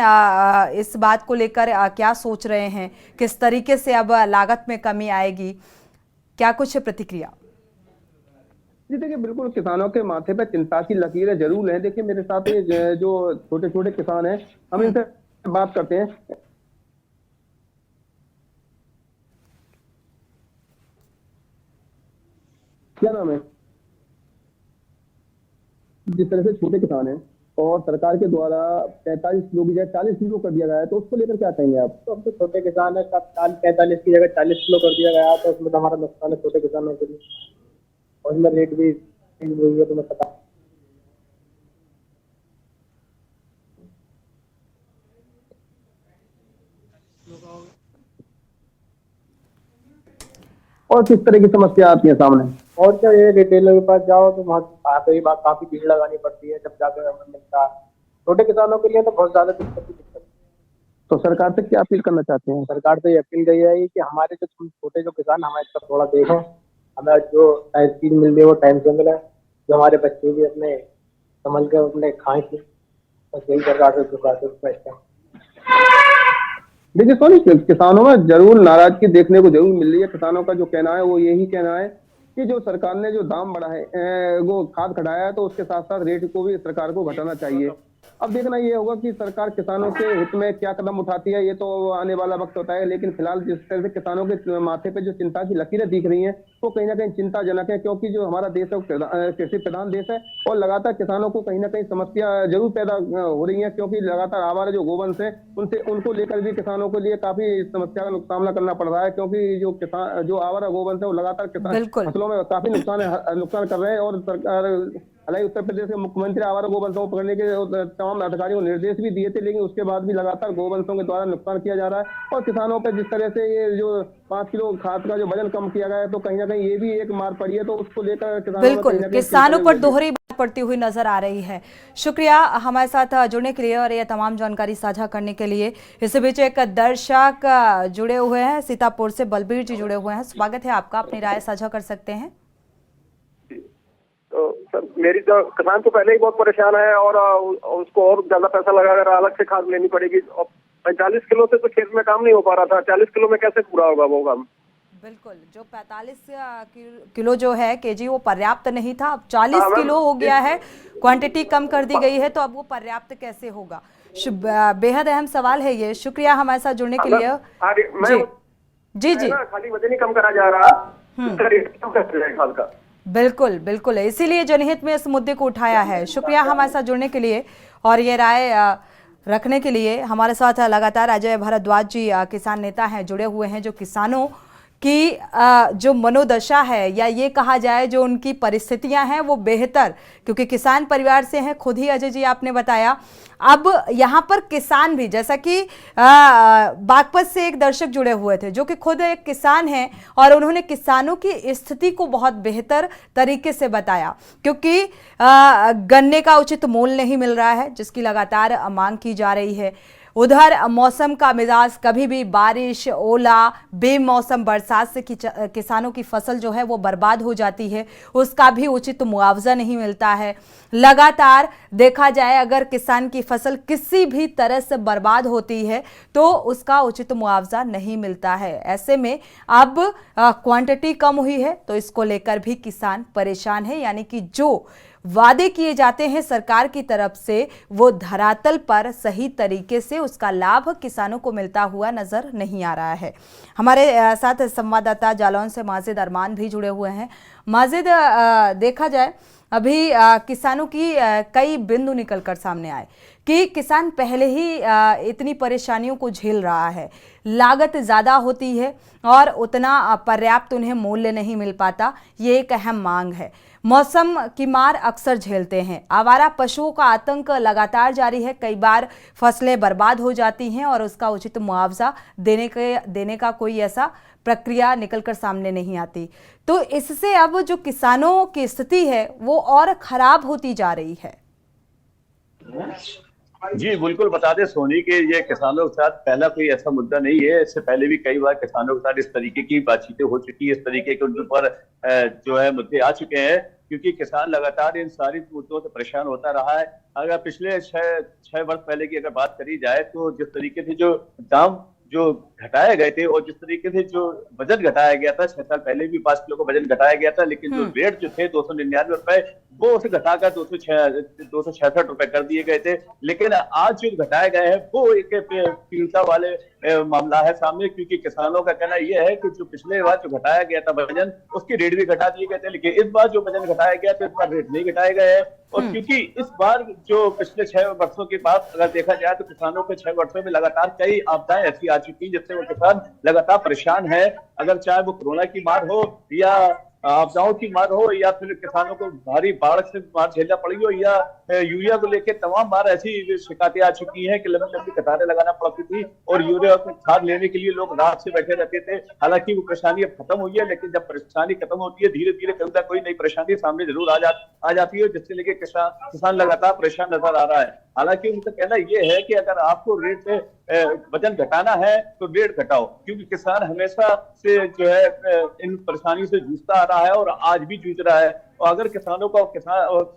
इस बात को लेकर क्या सोच रहे हैं, किस तरीके से अब लागत में कमी आएगी, क्या कुछ प्रतिक्रिया? जी देखिए, बिल्कुल किसानों के माथे पे चिंता की लकीरें जरूर हैं। देखिए मेरे साथ ये जो छोटे छोटे किसान हैं, हम इनसे बात करते हैं। क्या नाम है? जिस तरह से छोटे किसान हैं और सरकार के द्वारा 45 किलो की जगह 40 किलो कर दिया गया है, तो उसको लेकर क्या कहेंगे आप? तो अब तो छोटे किसान है, 45 की जगह 40 किलो कर दिया गया, तो उसमें तो हमारा नुकसान है छोटे किसानों के लिए, और इसमें रेट भी हुई है, तुम्हें पता। और किस तरह की समस्या आती है सामने? और क्या, ये रिटेलर के पास जाओ तो वहाँ पे बात काफी भीड़ लगानी पड़ती है, जब जाकर हमें मिलता है। छोटे किसानों के लिए तो बहुत ज्यादा दिक्कत। तो सरकार से क्या अपील करना चाहते हैं? सरकार से ये अपील गई है कि हमारे जो छोटे जो किसान, हमारे तरफ थोड़ा देखो, हमें जो चीज मिल रही है वो टाइम से मिले, जो हमारे बच्चे भी अपने संभल के अपने खाएं की, बस यही सरकार से। देखिए सोनी, किसानों में जरूर नाराजगी देखने को जरूर मिल रही है। किसानों का जो कहना है वो यही कहना है कि जो सरकार ने जो दाम बढ़ा है, वो खाद घटाया है, तो उसके साथ साथ रेट को भी सरकार को घटाना चाहिए। अब देखना ये होगा कि सरकार किसानों के हित में क्या कदम उठाती है, ये तो आने वाला वक्त होता है। लेकिन फिलहाल जिस तरह से किसानों के माथे पे जो चिंता की लकीरें दिख रही हैं वो कहीं ना कहीं चिंताजनक है, क्योंकि जो हमारा देश है वो कृषि प्रधान देश है और लगातार किसानों को कहीं ना कहीं समस्या जरूर पैदा हो रही है, क्योंकि लगातार आवारा जो गोवंश है उनको लेकर भी किसानों के लिए काफी समस्या का सामना करना पड़ रहा है, क्योंकि जो आवारा गोवंश है वो लगातार किसान फसलों में काफी नुकसान कर रहे हैं। और सरकार, हालांकि उत्तर प्रदेश के मुख्यमंत्री आवारा गोवंशों को पकड़ने के तमाम अधिकारियों को निर्देश भी दिए थे, लेकिन उसके बाद भी लगातार गोवंशों के द्वारा नुकसान किया जा रहा है। और किसानों पर जिस तरह से ये जो 5 किलो खाद का जो वजन कम किया गया है, तो कहीं ना कहीं ये भी एक मार पड़ी है, तो उसको लेकर बिल्कुल किसानों पर दोहरी बात पड़ती हुई नजर आ रही है। शुक्रिया हमारे साथ जुड़ने के लिए और ये तमाम जानकारी साझा करने के लिए। इस बीच एक दर्शक जुड़े हुए हैं, सीतापुर से बलबीर जी जुड़े हुए हैं। स्वागत है आपका, अपनी राय साझा कर सकते हैं। तो सर, मेरी तो किसान तो पहले ही बहुत परेशान है और उसको और ज्यादा पैसा लगाकर अलग से खाद लेनी पड़ेगी। और 45 किलो से तो खेत में काम नहीं हो पा रहा था, 40 किलो में कैसे पूरा होगा वो काम। बिल्कुल, जो 45 किलो जो है केजी वो पर्याप्त नहीं था, अब 40 किलो हो गया है, क्वांटिटी कम कर दी गई है, तो अब वो पर्याप्त कैसे होगा? बेहद अहम सवाल है ये। शुक्रिया हमारे साथ जुड़ने के लिए। जी जी, खाली वजन ही कम करा जा रहा। बिल्कुल बिल्कुल, इसीलिए जनहित में इस मुद्दे को उठाया है। शुक्रिया हमारे साथ जुड़ने के लिए और ये राय रखने के लिए। हमारे साथ लगातार अजय भारद्वाज जी किसान नेता हैं, जुड़े हुए हैं, जो किसानों की जो मनोदशा है या ये कहा जाए जो उनकी परिस्थितियां हैं वो बेहतर, क्योंकि किसान परिवार से हैं। खुद ही अजय जी आपने बताया। अब यहाँ पर किसान भी, जैसा कि बागपत से एक दर्शक जुड़े हुए थे जो कि खुद एक किसान हैं और उन्होंने किसानों की स्थिति को बहुत बेहतर तरीके से बताया, क्योंकि गन्ने का उचित मूल्य नहीं मिल रहा है जिसकी लगातार मांग की जा रही है। उधर मौसम का मिजाज, कभी भी बारिश, ओला, बेमौसम बरसात से किसानों की फसल जो है वो बर्बाद हो जाती है, उसका भी उचित मुआवजा नहीं मिलता है। लगातार देखा जाए अगर किसान की फसल किसी भी तरह से बर्बाद होती है तो उसका उचित मुआवजा नहीं मिलता है। ऐसे में अब क्वांटिटी कम हुई है तो इसको लेकर भी किसान परेशान है, यानी कि जो वादे किए जाते हैं सरकार की तरफ से वो धरातल पर सही तरीके से उसका लाभ किसानों को मिलता हुआ नजर नहीं आ रहा है। हमारे साथ संवाददाता जालौन से माजिद अरमान भी जुड़े हुए हैं। माजिद, देखा जाए अभी किसानों की कई बिंदु निकलकर सामने आए कि किसान पहले ही इतनी परेशानियों को झेल रहा है, लागत ज़्यादा होती है और उतना पर्याप्त उन्हें मूल्य नहीं मिल पाता, ये एक अहम मांग है। मौसम की मार अक्सर झेलते हैं, आवारा पशुओं का आतंक लगातार जारी है, कई बार फसलें बर्बाद हो जाती हैं और उसका उचित मुआवजा देने का कोई ऐसा प्रक्रिया निकलकर सामने नहीं आती। तो इससे अब जो किसानों की स्थिति है वो और खराब होती जा रही है। जी बिल्कुल, बता दें सोनी के ये किसानों के साथ पहला कोई ऐसा मुद्दा नहीं है। इससे पहले भी कई बार किसानों के साथ इस तरीके की बातचीत हो चुकी है, इस तरीके के उनके ऊपर जो है मुद्दे आ चुके हैं, क्योंकि किसान लगातार इन सारी मुद्दों से परेशान होता रहा है। अगर पिछले छह वर्ष पहले की अगर बात करी जाए तो जिस तरीके से जो दाम जो घटाए गए थे और जिस तरीके से जो वजन घटाया गया था, 6 साल पहले भी 5 किलो का वजन घटाया गया था, लेकिन जो रेट जो थे 299 रुपए वो उसे घटाकर 266 रुपए कर दिए गए थे। लेकिन आज जो घटाए गए हैं वो एक पीड़िता वाले मामला है सामने, क्योंकि किसानों का कहना यह है कि जो पिछले बार जो घटाया गया था वजन, उसकी रेट भी घटा दिए गए थे, लेकिन इस बार जो वजन घटाया गया तो इस बार रेट नहीं घटाए गए हैं। और क्योंकि इस बार जो पिछले 6 वर्षों के बाद अगर देखा जाए तो किसानों के 6 वर्षों में लगातार कई आपदाएं ऐसी आ चुकी जिससे वो किसान लगातार परेशान है। अगर चाहे वो कोरोना की मार हो या आपदाओं की मार हो या फिर किसानों को भारी बाढ़ से मार झेलना पड़ी हो या यूरिया को लेकर तमाम बार ऐसी शिकायतें आ चुकी हैं कि लंबी लंबी कतारें लगाना पड़ती थी और यूरिया खाद लेने के लिए लोग रात से बैठे रहते थे। हालांकि वो परेशानी अब खत्म हुई है, लेकिन जब परेशानी खत्म होती है धीरे धीरे कोई ना कोई नई परेशानी सामने जरूर आ जाती है, जिससे लेके किसान लगातार परेशान नजर आ रहा है। हालांकि उनका कहना यह है कि अगर आपको रेट से वजन घटाना है तो रेट घटाओ, क्योंकि किसान हमेशा से जो है इन परेशानियों से जूझता आ रहा है और आज भी जूझ रहा है। और अगर किसानों का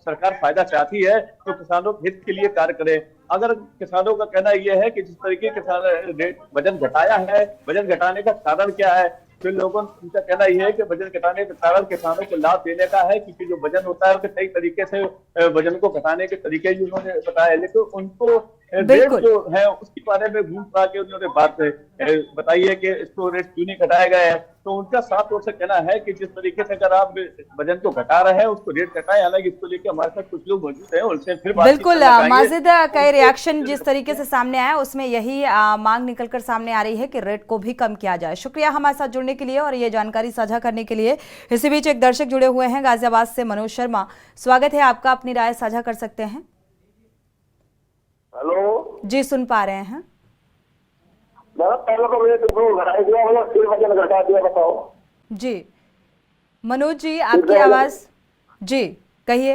सरकार फायदा चाहती है तो किसानों के हित के लिए कार्य करे। अगर किसानों का कहना यह है कि जिस तरीके किसान रेट वजन घटाया है, वजन घटाने का कारण क्या है, फिर लोगों उनका कहना यह है कि वजन घटाने का कारण किसानों को लाभ देने का है, क्योंकि जो वजन होता है उसके कई तरीके से वजन को घटाने के तरीके भी उन्होंने बताया, लेकिन उनको रेट जो है उसके बारे में घूम पा के उन्होंने बात बताई है कि इसको रेट क्यों नहीं घटाया गया है। तो उनका साफ तौर से कहना है कि जिस तरीके से अगर आप वजन को घटा रहे हैं उसको रेट घटाएं। हालांकि इसको लेकर हमारे साथ कुछ लोग मौजूद हैं, उनसे फिर बिल्कुल माजिद का रिएक्शन जिस तरीके से सामने आया उसमें यही मांग निकलकर सामने आ रही है कि रेट को भी कम किया जाए। शुक्रिया हमारे साथ जुड़ने के लिए और ये जानकारी साझा करने के लिए। इसी बीच एक दर्शक जुड़े हुए हैं गाजियाबाद से, मनोज शर्मा, स्वागत है आपका, अपनी राय साझा कर सकते हैं। हेलो जी, सुन पा रहे हैं। पहले तो रेट घटा दिया, मतलब फिर वजन घटा दिया, बताओ। जी मनोज जी, आपकी आवाज, जी कहिए।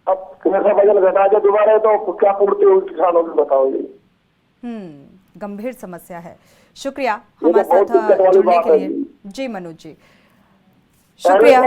अब कैसे वजन घटा दिया दोबारा, तो क्या पूर्ति हुई किसानों की, बताओ जी। गंभीर समस्या है। शुक्रिया हमारे साथ जुड़ने के लिए। जी मनोज जी, शुक्रिया।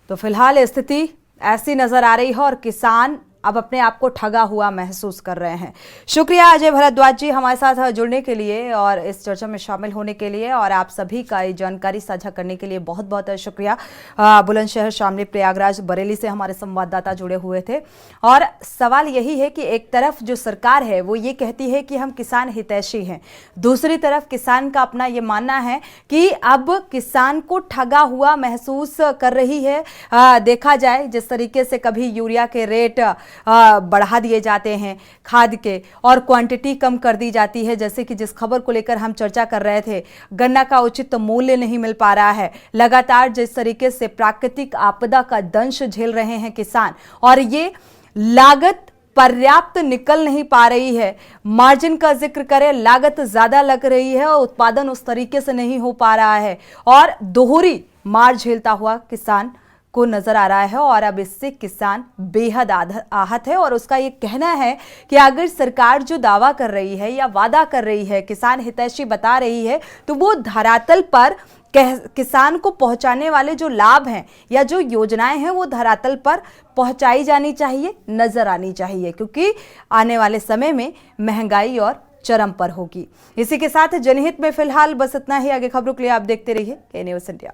तो फिलहाल स्थिति ऐसी नजर आ रही है और किसान अब अपने आप को ठगा हुआ महसूस कर रहे हैं। शुक्रिया अजय भारद्वाज जी हमारे साथ जुड़ने के लिए और इस चर्चा में शामिल होने के लिए, और आप सभी का ये जानकारी साझा करने के लिए बहुत बहुत शुक्रिया। बुलंदशहर, शामली, प्रयागराज, बरेली से हमारे संवाददाता जुड़े हुए थे। और सवाल यही है कि एक तरफ जो सरकार है वो ये कहती है कि हम किसान हितैषी हैं, दूसरी तरफ किसान का अपना ये मानना है कि अब किसान को ठगा हुआ महसूस कर रही है। देखा जाए जिस तरीके से कभी यूरिया के रेट बढ़ा दिए जाते हैं, खाद के, और क्वांटिटी कम कर दी जाती है, जैसे कि जिस खबर को लेकर हम चर्चा कर रहे थे, गन्ना का उचित मूल्य नहीं मिल पा रहा है। लगातार जिस तरीके से प्राकृतिक आपदा का दंश झेल रहे हैं किसान, और ये लागत पर्याप्त निकल नहीं पा रही है। मार्जिन का जिक्र करें, लागत ज्यादा लग रही है और उत्पादन उस तरीके से नहीं हो पा रहा है, और दोहरी मार झेलता हुआ किसान को नजर आ रहा है। और अब इससे किसान बेहद आहत है और उसका ये कहना है कि अगर सरकार जो दावा कर रही है या वादा कर रही है, किसान हितैषी बता रही है, तो वो धरातल पर किसान को पहुंचाने वाले जो लाभ हैं या जो योजनाएं हैं वो धरातल पर पहुंचाई जानी चाहिए, नजर आनी चाहिए, क्योंकि आने वाले समय में महंगाई और चरम पर होगी। इसी के साथ जनहित में फिलहाल बस इतना ही। आगे खबरों के लिए आप देखते रहिए के न्यूज़ इंडिया।